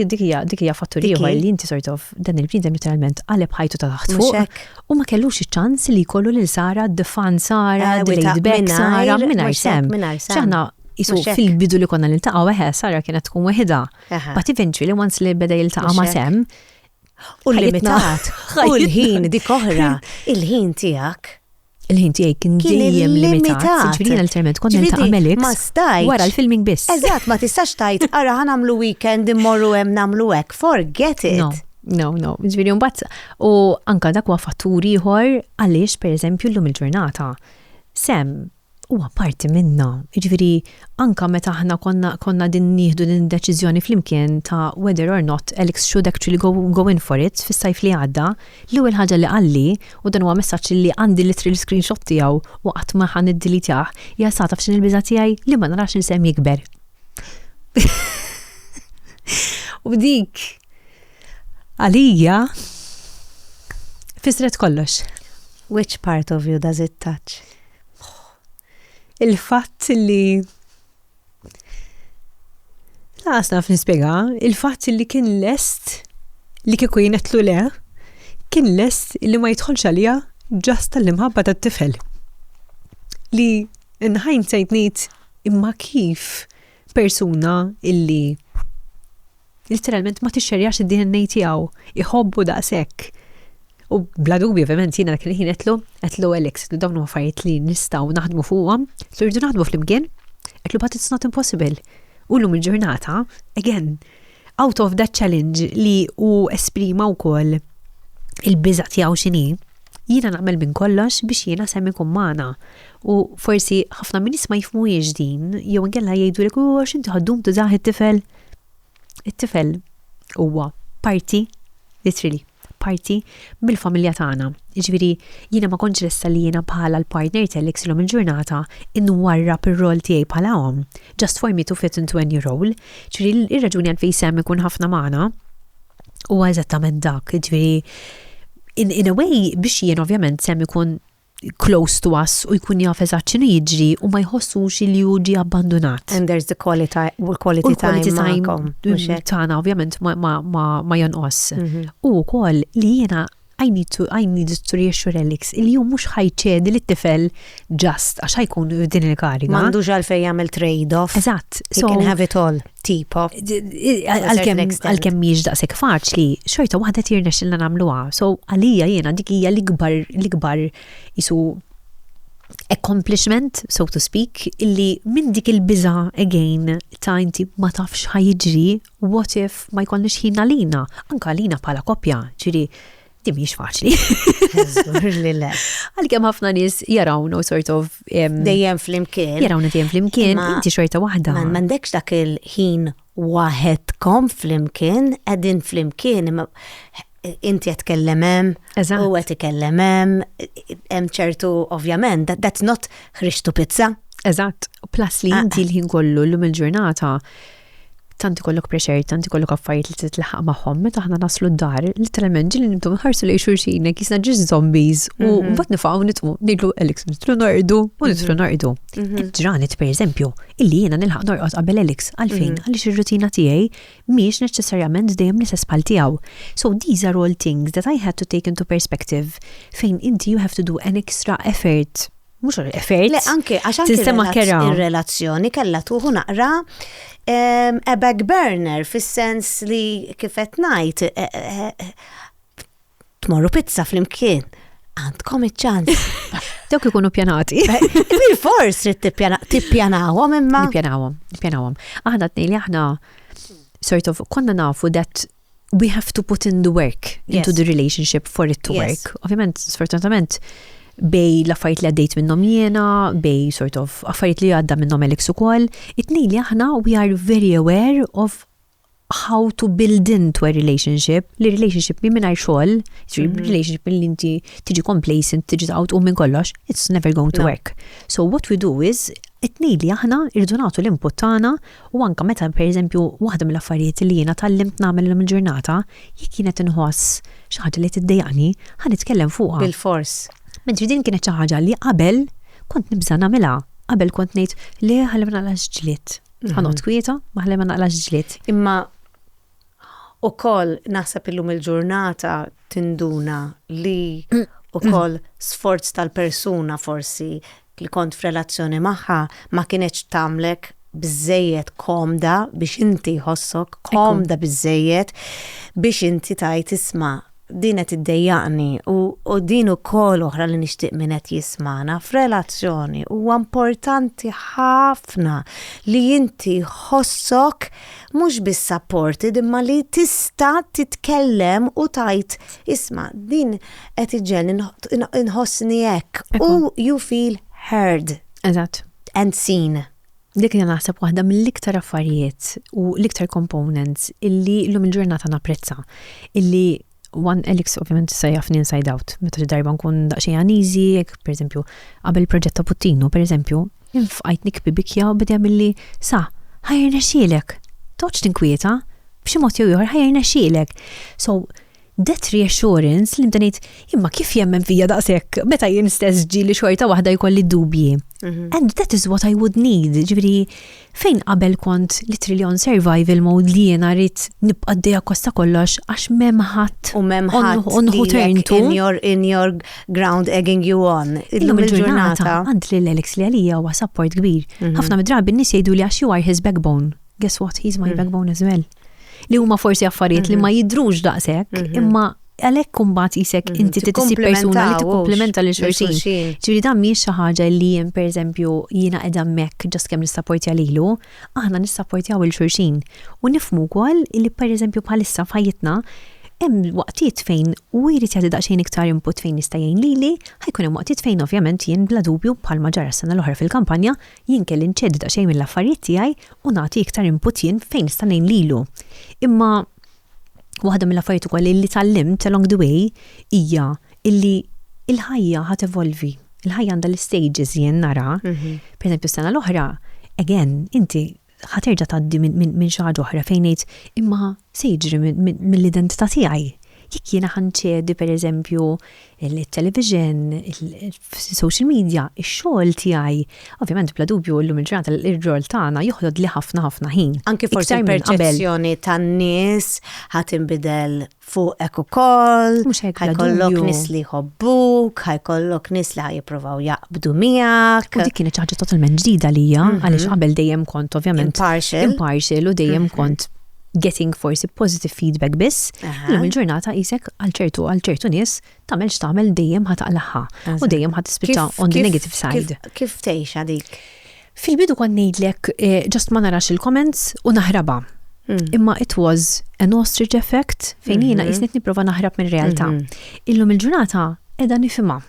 dik hija fattur ieħor li inti sort of dan il-bniedem literalment qaleb ħajtu ta' taħt fuq u ma kellux iċ-ċans li jkollu lil Sara d-fan Sara, delayed back Sara mingħajr Sem. X'aħna isu fil-bidu li konna niltaqgħu Sara kienet tkun weħida. But eventually once li beda jiltaqa' ma' Sem u limitat u l-ħin dik oħra, il-ħin tiegħek. Il-ħin tiegħi kien dejjem limitat. Ġifieri l-terment kont niltaqa' Alex ma stajt wara l-filming biss. Eżatt, ma tistax tajt ara ħanamlu weekend immorru hemm nagħmlu hekk. Forget it. No. Ġifieri mbagħad u anke dak huwa fattur ieħor għaliex pereżempju llum il-ġurnata Sem huwa parti minna. Ġifieri anke meta aħna konna din nieħdu din deċiżjoni flimkien ta' whether or not Alex should actually go in for it fis-sajf li għadda, l-ewwel ħaġa li qalli u dan huwa messaġġ li għandi literally screenshot tiegħu u qatt ma ħan iddilitjah hija sa taf x'in il-biża' tiegħi li ma narax il Sem jikber. U dik għalija fisret kollox. Which part of you does it touch? il-fatt li laqas naf nispjega, il-fatt li kien lest li kieku jinetlu le, kien lest li ma jidħolx għalija ġast tal-imħabba tat-tifel. Li in hindsight ngħid imma kif persuna illi literalment ma tixxerjax id-DNA tiegħu iħobbu daqshekk. U bla dubju ovvjament jiena kien qedlu Alex li dawn affarijiet li nistgħu naħdmu fuqhom, li rridu naħdmu flimkien, qedlu but it's not impossible. U llum il-ġurnata, again, out of that challenge li u esprima wkoll il-biża' tiegħu x'inhi, jiena nagħmel minn kollox biex jiena semmi kummana. U forsi ħafna min ma jifhmuhiex din, jew inkella jgħidulek u x'inti ħaddum tużaħ it-tifel. It-tifel huwa parti, literally, parti mill-familja tagħna. Jiġifieri jiena ma kontx lesta li jiena bħala l-partner tal-Alex illum il-ġurnata inwarrab ir-rol tiegħi bħalahom. Just for me to fit into any role. Ġifieri ir-raġuni għal fejn Sam ikun ħafna magħna huwa eżattament dak. Jiġifieri in a way biex jien ovvjament Sam ikun close to us u jkun jaf eżatt x'inhu jiġri u ma jħossux li hu ġie abbandonat. And there's the quality time tagħna ovvjament ma jonqos. U wkoll li jiena I need to reassure Alex li hu mhux ħajċedi lit-tifel just għax ħajkun din il-kariga. M'għandux għalfejn jagħmel trade-off. Eżatt. He can have it all. Tipo. Għalkemm mhix daqshekk faċli, xorta waħda tirnexxilna nagħmluha. So għalija jiena dik hija l-ikbar isu accomplishment, so to speak, illi minn dik il-biża again ta' inti ma tafx ħajġri, what if ma jkollniex ħin għalina, anke għalina bħala koppja, ġiri dimiex faċli. Għalkemm ħafna nies jarawnu sort of dejjem flimkien. Jarawna dejjem flimkien, inti xorta waħda. M'għandekx dak il-ħin waħedkom flimkien, qegħdin flimkien inti qed tkellem hemm u qed ikellem hemm ċertu ovvjament that's not ħriġtu pizza. Eżatt, plus li inti l-ħin kollu llum il-ġurnata tanti kollok pressure, tanti kollok affarijiet li titlaħaq magħhom, meta aħna naslu d-dar, literalment ġili nibdu nħarsu lejn xulxin kisna ġiż zombies u mbagħad nifaqgħu nitqu ngħidlu Alex nitlu norqdu u nitlu norqdu. Ġranet pereżempju, illi jiena nilħaq norqod qabel Alex għalfejn għaliex ir-rutina tiegħi mhix neċessarjament dejjem l-istess bħal tiegħu. So these are all things that I had to take into perspective fejn inti you have to do an extra effort. Mhux effort. Le anke għax anke ir-relazzjoni kellha tuħu naqra a back burner fis-sens li kif qed ngħid tmorru pizza flimkien. Għandkom iċ-ċans. Dawk ikunu pjanati. Bil-fors trid tippjanawhom imma. Nippjanawhom. Aħna tnejn aħna sort of konna nafu that we have to put in the work into the relationship for it to work. Ovvjament, sfortunatament, bej l-affarijiet li għaddejt minnhom jiena, bej sort of affarijiet li għadda minnhom Alex ukoll, it-tnejn li aħna we are very aware of how to build into a relationship. Li relationship mi mingħajr xogħol, relationship li inti tiġi complacent, tiġi taqgħu minn kollox, it's never going to work. So what we do is it-tnejn li aħna irridu nagħtu l-input tagħna u anke meta pereżempju waħda mill-affarijiet li jiena tallimt nagħmel il-ġurnata, jekk kienet inħoss xi ħaġa li tiddejjaqni, ħanitkellem fuqha. Bil-fors. Mentri din kienet xi ħaġa li qabel kont nibża nagħmilha, qabel kont ngħid li ħalli ma naqlax ġlied. Ħanqod kwieta ma ħalli ma naqlax ġlied. Imma ukoll naħseb illum il-ġurnata tinduna li ukoll sforz tal-persuna forsi li kont f'relazzjoni magħha ma kienx tagħmlek biżejjed komda biex inti ħossok komda biżejjed biex inti tajt isma' din qed iddejjaqni u din ukoll oħra li nixtieq min qed jismana f'relazzjoni huwa importanti ħafna li inti ħossok mhux bis-supported imma li tista' titkellem u tajt isma' din qed iġġelni inħossni hekk u you feel heard. Eżatt. And seen. Dik li naħseb waħda mill-iktar affarijiet u l-iktar components illi llum il-ġurnata napprezza illi one Alex ovvjament se jafni inside out. Meta xi darba nkun daqsxejn uneasy, jekk pereżempju qabel proġett ta' Puttino, pereżempju, infqajt nikbi bikja u beda milli sa ħajr nexxielek. Toċ tinkwieta b'xi mod jew ieħor ħajr nexxielek. So that reassurance li mdanejt imma kif jemmen fija daqshekk meta jien stess ġieli xorta waħda jkolli dubji. And that is what I would need. Ġifieri fejn qabel kont literally on survival mode li jiena rrid nibqa' dejja kosta kollox għax m'hemm ħadd u m'hemm ħadd who turn to in your ground egging you on. Illum il-ġurnata għand li l-Alex li għalija huwa support kbir. Ħafna mid-drabi n-nies jgħidu li għax you are his backbone. Guess what? He's my backbone as well. Li huma forsi affarijiet li ma jidrux daqshekk, imma għalhekk kumbat isek inti titsi persuna li tikkumplementa lil xulxin. Ġifieri dan mhijiex xi ħaġa li jien pereżempju jiena qiegħda hemmhekk ġast kemm nissapportja lilu, aħna nissapportjaw il xulxin. U nifhmu wkoll li pereżempju bħalissa f'ħajjitna hemm waqtiet fejn u jrid jagħti daqsxejn iktar input fejn nista' jgħin lili, ħajkun hemm waqtiet fejn ovvjament jien bla dubju bħalma ġara s-sena l-oħra fil-kampanja jien kelli nċeddi daqsxejn mill-affarijiet tiegħi u nagħti iktar input jien fejn nista' ngħin lilu. Imma waħda mill-affarijiet ukoll li tallimt along the way hija illi il-ħajja ħad evolvi. Il-ħajja għandha l-stages jien nara. Pereżempju s-sena l-oħra, again, inti ħaterġa' tgħaddi minn xi ħaġa oħra fejn ngħid imma se jiġri mill-identità tiegħi. Jekk jiena ħanċedi pereżempju il-television, il-social media, ix-xogħol tiegħi, ovvjament bla dubju llum il-ġurnata ir-rol tagħna joħodod li ħafna ħin. Anke forsi l-perċezzjoni tan-nies ħadd inbidel fuqek ukoll, ħajkollok nies li jħobbuk, ħajkollok nies li ħajjippruvaw jaqbdu miegħek. U dik kienet ħaġa totalment ġdida lija għaliex qabel dejjem kont ovvjament impartial u dejjem kont getting forsi positive feedback biss, illum il-ġurnata isek għal ċertu nies tagħmel x'tagħmel dejjem ħataqlaħħa u dejjem ħatispiċċa on the negative side. Kif tgħixha dik? Fil-bidu kont ngħidlek just ma narax il-comments u naħrabha. Imma it was an ostrich effect fejn jiena qisnet nipprova naħrab mir-realtà. Illum il-ġurnata qiegħda nifhimha.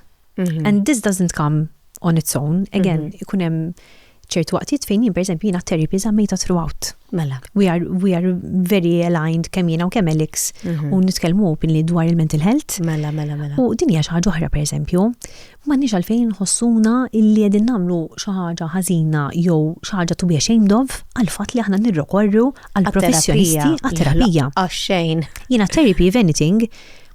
And this doesn't come on its own. Again, ikun hemm ċertu waqtiet fejn jien pereżempju jiena therapy żammejta throughout. Mela. We are very aligned kemm jiena u kemm Alex u nitkellmu openly dwar il-mental health. Mela. U din hija xi ħaġa oħra pereżempju, m'għandniex għalfejn nħossuna illi qegħdin nagħmlu xi ħaġa ħażina jew xi ħaġa to be ashamed of għal fatt li aħna nirrikorru għal professjonisti għat-terapija. Għaxxejn. Jiena therapy if anything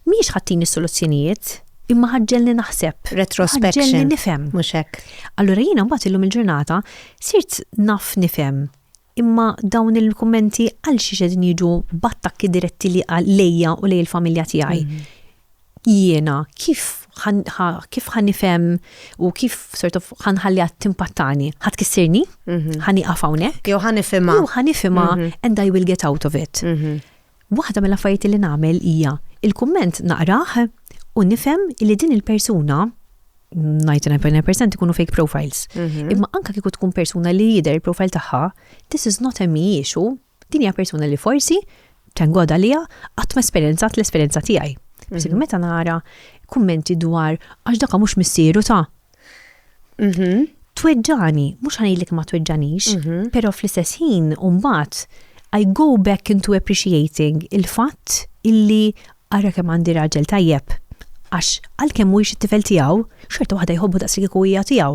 mhijiex ħattini s-soluzzjonijiet imma ħaġġelni naħseb. Retrospection. Ħaġġelni nifhem. Mhux hekk. Allura jiena mbagħad illum il-ġurnata sirt naf nifhem. Imma dawn il-kummenti għal xi qegħdin jiġu b'attakki diretti li lejja u lej il-familja tiegħi. Jiena kif ħanifhem u kif sort of ħanħalliha timpattani. Ħatkissirni? Ħaniqaf hawnhekk? Jew ħanifhimha. And I will get out of it. Waħda mill-affarijiet li nagħmel hija il-kumment naqrah u nifhem li din il-persuna 99% ikunu fake profiles. Imma anka kieku tkun persuna li jidher il-profile tagħha, this is not a me issue, din hija persuna li forsi tengoda liha qatt ma esperjenzat l-esperjenza tiegħi. Biss meta nara kummenti dwar għax daka mhux missieru ta'. Tweġġani, mhux ħanejlek ma tweġġanix, però fl-istess ħin mbagħad I go back into appreciating il-fatt illi ara kemm għandi raġel tajjeb. Għax għalkemm mhuwiex it-tifel tiegħu, xorta waħda jħobbu daqs li hija tiegħu.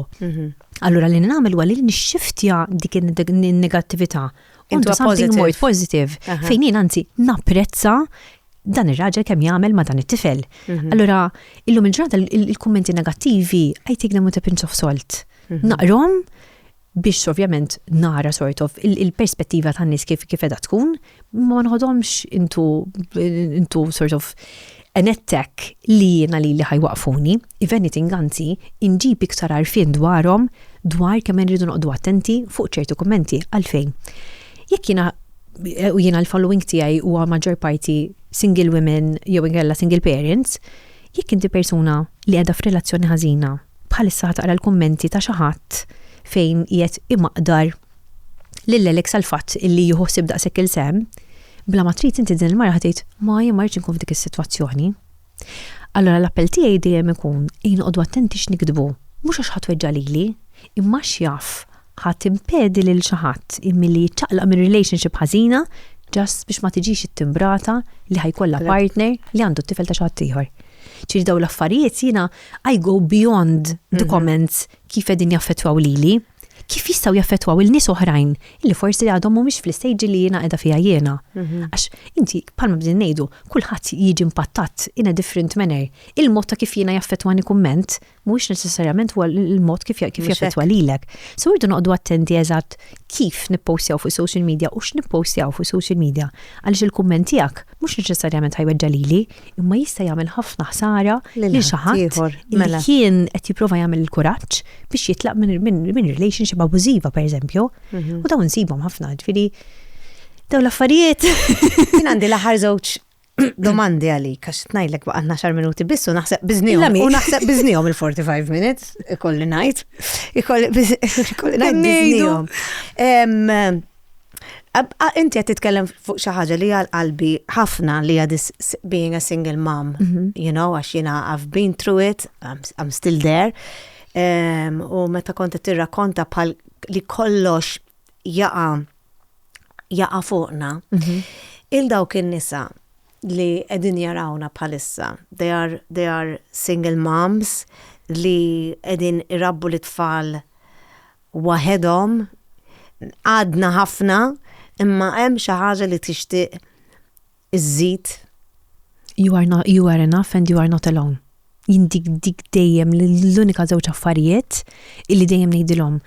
Allura li nagħmel huwa li nixxiftja dik in-negattività into something more positive. Fejn jien anzi napprezza dan ir-raġel kemm jagħmel ma' dan it-tifel. Allura illum il-ġurnata il-kummenti negattivi I take them with a pinch of salt. Naqrom biex ovvjament nara sort of il-perspettiva tan-nies kif qiegħda tkun, ma nħodhomx into sort of an attack li jiena li ħajwaqfuni, if anything anzi, inġib iktar għarfien dwarhom dwar kemm irridu noqogħdu attenti fuq ċertu kummenti għalfejn. Jekk jiena l-following tiegħi huwa maġġor parti single women jew inkella single parents, jekk inti persuna li qiegħda f'relazzjoni ħażina, bħalissa taqra l-kummenti ta' xi ħadd fejn qiegħed imaqdar lil-Alex għal-fatt illi jħossib daqshekk il-sem, bla ma trid inti din il-mara ħatejt ma jien ma rridx inkun f'dik is-sitwazzjoni. Allura l-appell tiegħi dejjem ikun inqogħdu attenti x'nikdbu, mhux għax ħadd weġġa' lili, imma x'jaf ħadd impedi lil xi ħadd imli ċaqlaq minn relationship ħażina just biex ma tiġix it-timbrata li ħajkollha partner li għandu t-tifel ta' xi ħadd ieħor. Ċiri daw l-affarijiet jiena I go beyond the comments kif qegħdin jaffettwaw lili. kif jistgħu jaffettwaw il-nies oħrajn illi forsi għadhom mhumiex fl-istage li jiena qiegħda fiha jiena. Għax inti bħalma bdin ngħidu, kulħadd jiġi impattat in a different manner. Il-mod ta' kif jiena jaffettwani kumment mhuwiex neċessarjament huwa il-mod kif jaffettwa lilek. So irdu noqogħdu attenti eżatt kif nippostjaw fuq social media u x'nippostjaw fuq social media għaliex il-kumment tiegħek mhux neċessarjament ħajweġġa lili, imma jista' jagħmel ħafna ħsara lil xi ħadd li kien qed jipprova jagħmel il-kuraġġ biex jitlaq minn relationship abużiva pereżempju, u dawn nsibhom ħafna, ġifieri dawn l-affarijiet. Jien għandi l-aħħar żewġ domandi għalik, għax tnajlek baqgħna 10 minuti biss u naħseb biżnihom il-45 minutes, ikolli ngħid. Ikolli ngħid biżnihom. Inti qed titkellem fuq xi ħaġa li għal qalbi ħafna li hija being a single mom, you know, għax jiena I've been through it, I'm still there. U meta kont tirrakkonta bħal li kollox jaqa' fuqna. Il-dawk in-nisa li qegħdin jarawna bħalissa, they are single moms li qegħdin irabbu l-tfal waħedhom, għadna ħafna, imma hemm xi ħaġa li tixtieq iżżid. You are enough and you are not alone. Jien dik dejjem l-unika żewġ affarijiet illi dejjem ngħidilhom.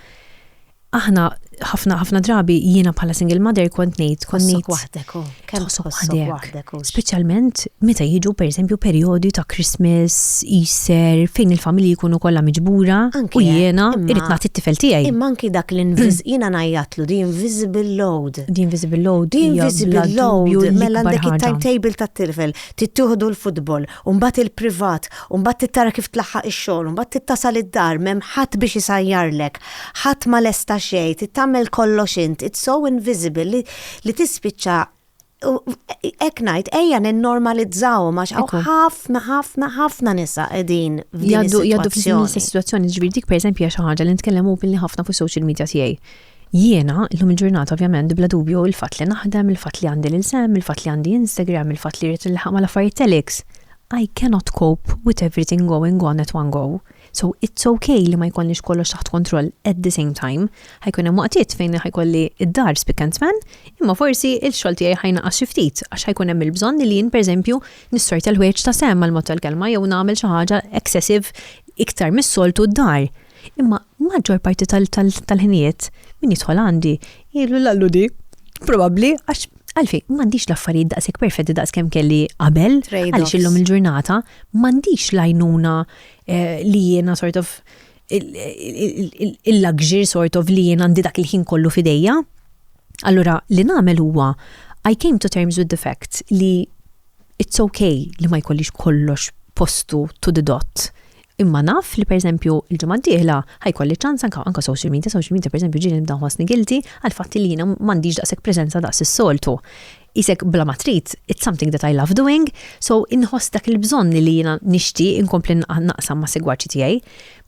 Aħna ħafna drabi jiena bħala single mother kont ngħid waħdek waħdek. Speċjalment meta jiġu pereżempju perjodi ta' Christmas, Easter, fejn il-familji jkunu kollha miġbura u jiena irid nagħti t-tifel tiegħi. Imma anki dak jiena ngħajjatlu di invisible load. Mela għandek it-timetable tat-tifel, tittieħdu l-futbol, u mbagħad il-privat, u mbagħad tittara kif tlaħħaq ix-xogħol, u mbagħad tittasal id-dar m'hemm ħadd biex isajjarlek, ħadd ma lesta xejn, tagħmel kollox int, it's so invisible li tispiċċa hekk ngħid ejja ninnormalizzaw għax ħafna nisa qegħdin jgħaddu f'sitwazzjoni ġifieri dik pereżempju xi ħaġa li nitkellem openly ħafna fuq social media tiegħi. Jiena llum il-ġurnata ovvjament bla dubju il-fatt li naħdem, il-fatt li għandi l-insem, il-fatt li għandi Instagram, il-fatt li rrid nilħaq mal-affarijiet telex. I cannot cope with everything going on at one go. So it's okay li ma jkollniex kollox taħt kontroll at the same time. Ħajkun hemm waqtiet fejn ħajkolli id-dar spick and span, imma forsi il-xogħol tiegħi ħajnaqas xi ftit għax ħajkun hemm il-bżonn li jien pereżempju nissorta l-ħwejġ ta' semm mal-mod tal-kelma jew nagħmel xi ħaġa excessive iktar mis-soltu d-dar. Imma maġġor parti tal-ħinijiet min jidħol għandi jgħidu l-alludi probabbli għax għalfej, m'għandix l-affarijiet daqshekk perfetti daqskemm kelli qabel, għaliex illum il-ġurnata m'għandix l-għajnuna li jiena sort of il-luxury sort of li jiena għandi dak il-ħin kollu fidejja. Allura li nagħmel huwa I came to terms with the fact li it's okay li ma jkollix kollox postu to the dot. Imma naf li pereżempju il-ġimgħa d-dieħla ħajkolli ċans anke social media pereżempju ġieli nibda nħossni guilty għal fatti li jiena m'għandix daqshekk preżenza daqs is-soltu. Isek bla ma trid, it's something that I love doing, so inħoss dak il-bżonn li jiena nixtieq inkompli naqsam ma' segwaċi tiegħi,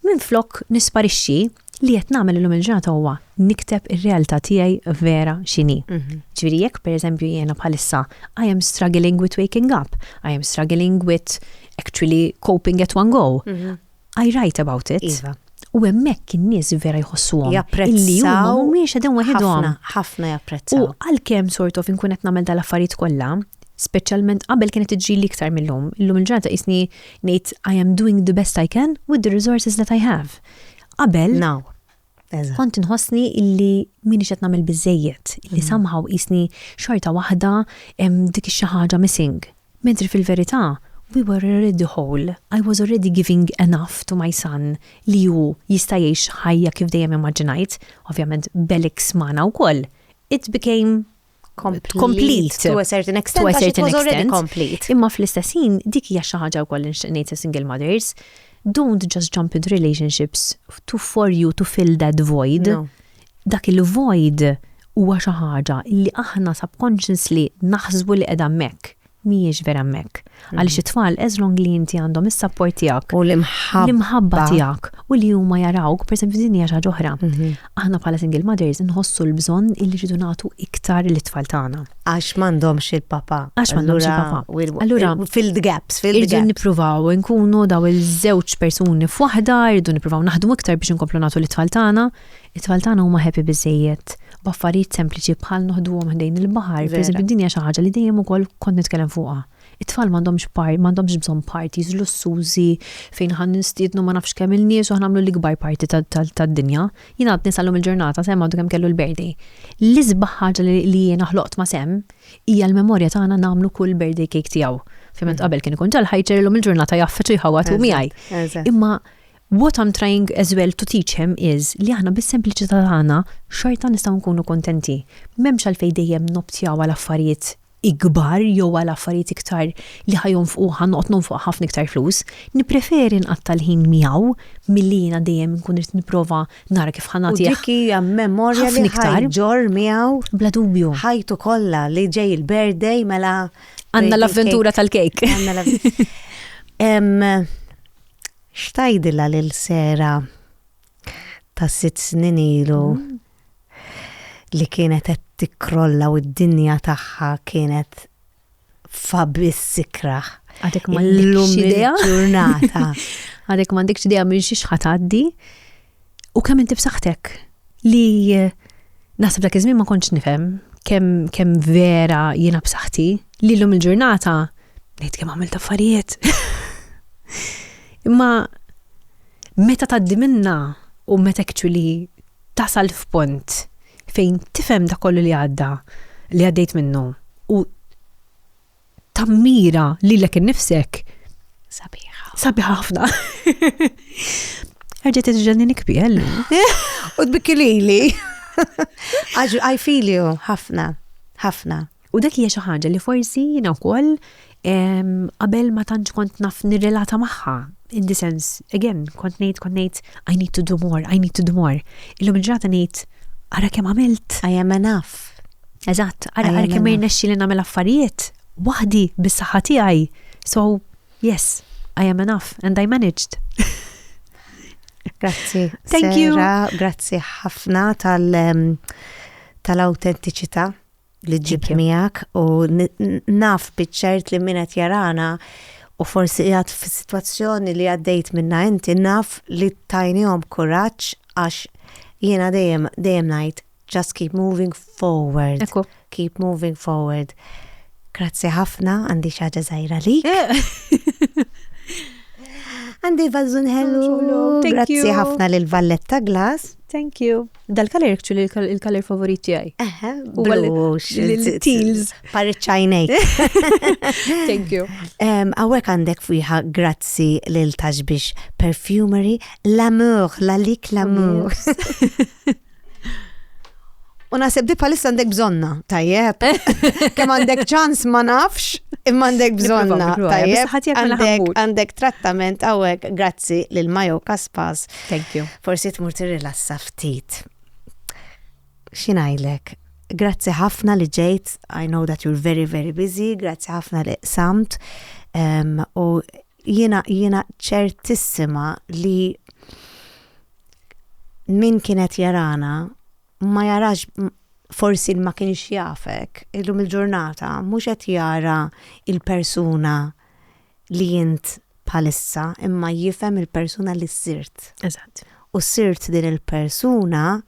minflok nisparixxi li qed nagħmel illum il-ġurnata huwa nikteb ir-realtà tiegħi vera x'inhi. Ġifieri jekk pereżempju jiena bħalissa I am struggling with waking up, I am struggling with actually coping at one go. I write about it. Iva. U hemmhekk in-nies vera jħossuhom illi huma mhumiex qegħdin waħedhom. Ħafna japprezzaw. U għalkemm sort of inkun qed nagħmel dal-affarijiet kollha, speċjalment qabel kienet tiġri iktar millum. Illum il-ġurnata qisni ngħid I am doing the best I can with the resources that I have. Qabel kont inħossni illi minix qed nagħmel biżejjed, illi somehow qisni xorta waħda hemm dik xi ħaġa missing. Mentri fil-verità we were already whole. I was already giving enough to my son li hu jista' jgħix ħajja kif dejjem immaġinajt, ovvjament belix magħna wkoll. It became complete to a certain extent. It was already complete. Imma fl-istessin dik hija xi ħaġa wkoll ngħid single mothers. Don't just jump into relationships for you to fill that void. No. Dak il-void huwa xi ħaġa li aħna subconsciously naħsbu li qiegħda hemmhekk. Mhijiex vera hemmhekk. Għaliex it-tfal as long li inti għandhom is-support tiegħek. U l-imħabba tiegħek u li huma jarawk, pereżempju din hija xi ħaġa oħra. Aħna bħala single mothers inħossu l-bżonn illi rridu nagħtu iktar lit-tfal tagħna. Għax m'għandhomx il-papa. Għax m'għandhomx il-papa. Allura fill the gaps, irridu nippruvaw nkunu daw il-żewġ persuni f'waħda, irridu nippruvaw naħdmu iktar biex inkomplu nagħtu lit-tfal tagħna. It-tfal tagħna huma happy biżejjed b'affarijiet sempliċi bħal noħduhom ħdejn il-baħar. Pereżempju din hija xi ħaġa li dejjem ukoll kont nitkellem fuqha. It-tfal m'għandhomx bżonn parties lussużi fejn ħan nistiednu ma nafx kemm il-nies u ħnagħmlu l-ikbar party tad-dinja. Jien għad nisallhom il-ġurnata Sem għadu kemm kellu l-birthday. L-isbaħ ħaġa li jiena ħloqt ma' Sem hija l-memorja tagħna nagħmlu kull birthday cake tiegħu. Fiment qabel kien ikun ħajġerilhom il-ġurnata jaffeċu jħawatu miegħi. Imma what I'm trying as well to teach him is li aħna bis-sempliċità tagħna xorta nistgħu nkunu kontenti. M'hemmx għalfejn dejjem nobtjaw għal affarijiet ikbar jew għal affarijiet iktar li ħajonfqu ħanoqgħod nonfoq ħafna iktar flus. Nippreferi nqatta' l-ħin miegħu milli jiena dejjem nkun rid nipprova nara kif ħanati. U dik hija memorja li ħajġor miegħu bla dubju. Ħajtu kollha li ġej il-birthday mela għandna l-avventura tal-kejk. Xtajdilha lil Sera ta' 6 snin ilu li kienet qed tikkrolla u d-dinja tagħha kienet fabis-sikra. Għadek m'għandekx idea ġurnata. Għadek m'għandekx idea minn xi ħatgħaddi u kemm inti b'saħħtek li naħseb dak iż-żmien ma kontx nifhem kemm vera jiena b'saħħti li llum il-ġurnata ngħid kemm għamilt affarijiet. Imma meta tgħaddi minnha u meta actually tasal f'punt fejn tifhem da kollu li għadda li għaddejt minnu u tammira lilek innifsek sabiħa ħafna. Ħarġet tiġġelni nikbiel. U tbikkilili. I feel you ħafna. U dak hija xi ħaġa li forsi jiena wkoll qabel ma tantx kont naf nirrelata magħha. In the sense, again, kont ngħid I need to do more. Illum il-ġrata ngħid ara kemm għamilt. I am enough. Eżatt, ara kemm irnexxi li nagħmel affarijiet waħdi bis-saħħa tiegħi. So, yes, I am enough and I managed. Grazzi. Thank you. Grazzi ħafna tal-autentiċità li ġib miegħek u naf biċ-ċert li min qed jarana u forsi qiegħed fis-sitwazzjoni li għaddejt minnha inti naf li tajnihom kuraġġ għax jiena dejjem ngħid just keep moving forward. Ekku. Keep moving forward. Grazzi ħafna, għandi xi ħaġa żgħira lik. Għandi vażun ħellu. Grazzi ħafna lil Valletta Glass. Thank you. Dal-color actually il-color favorit tiegħi. Blush. Teals. Pariċċajnejk. Thank you. Għawek għandek fiha grazzi lil Taxbix Perfumery, l'amour, l'alik l'amour. U nasib di palissa għandek bżonna, tajjeb. Kemm għandek ċans ma nafx, imma għandek bżonna, tajjeb. Għandek trattament għawek grazzi lil Majo Kaspas. Thank you. Forsi tmur tirrilassa ftit. Xinajlek, grazzi ħafna li ġejt, I know that you're very, very busy, grazzi ħafna li samt, u jiena ċertissima li min kienet jarana, ma jarax forsi ma kienx jafek, illum il-ġurnata, mhux qed jara il-persuna li jint bħalissa, imma jifhem il-persuna li sirt. Eżatt. U sirt din il-persuna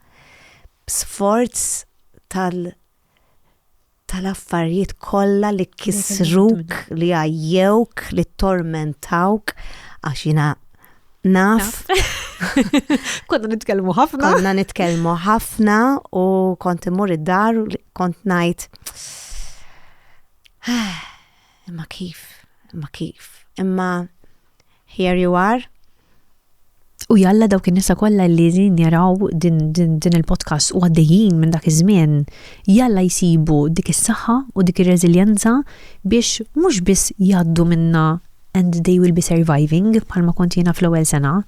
sforz tal-affarijiet kollha li kisruk, li għajjewk, li tormentawk, għax jiena naf. Konna nitkellmu ħafna u kont imur id-dar u kont ngħid imma kif. Imma here you are. U jalla dawk in-nisa kollha li din jaraw din il-podcast u għaddejjin minn dak iż-żmien, jalla jsibu dik is-saħħa u dik ir-reżiljenza biex mhux biss jgħaddu minna and they will be surviving bħalma kont jiena fl-ewwel sena,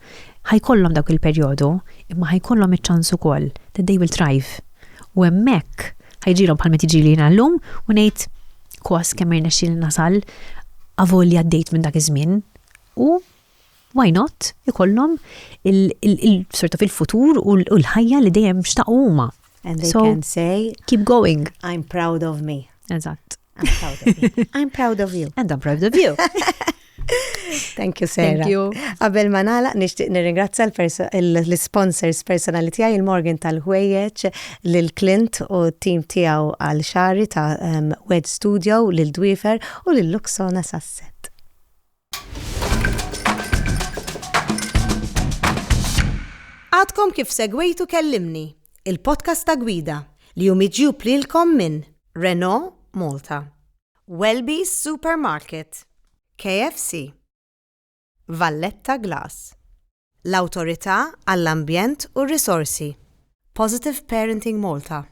ħajkollhom dawk il-perjodu, imma ħajkollhom iċ-ċans ukoll that they will thrive. U hemmhekk ħajġilhom bħalma tiġili jiena llum u ngħid kwas kemm irnexxieli nasal avolli għaddejt minn dak iż-żmien u why not ikollhom il-sorta fil-futur u l-ħajja li dejjem xtaqu huma. And they can say, keep going. I'm proud of me. Eżatt. I'm proud of me. I'm proud of you. And I'm proud of you. Thank you, Sarah. Thank you. Qabel ma nagħlaq nixtieq nirringrazzja l-sponsors personali tiegħi il-Morgan tal-ħwejjeġ, lil Clint u t-tim tiegħu għal xari ta' Wedge Studio, lil Dwifer u lil Luxona Sasset. Għadkom kif segwejtu kellimni, il-podcast ta' gwida li jum iġġub lilkom minn Renault Malta, Welby's Supermarket, KFC, Valletta Glass, l-Awtorità għall-Ambjent u r-Risorsi, Positive Parenting Malta.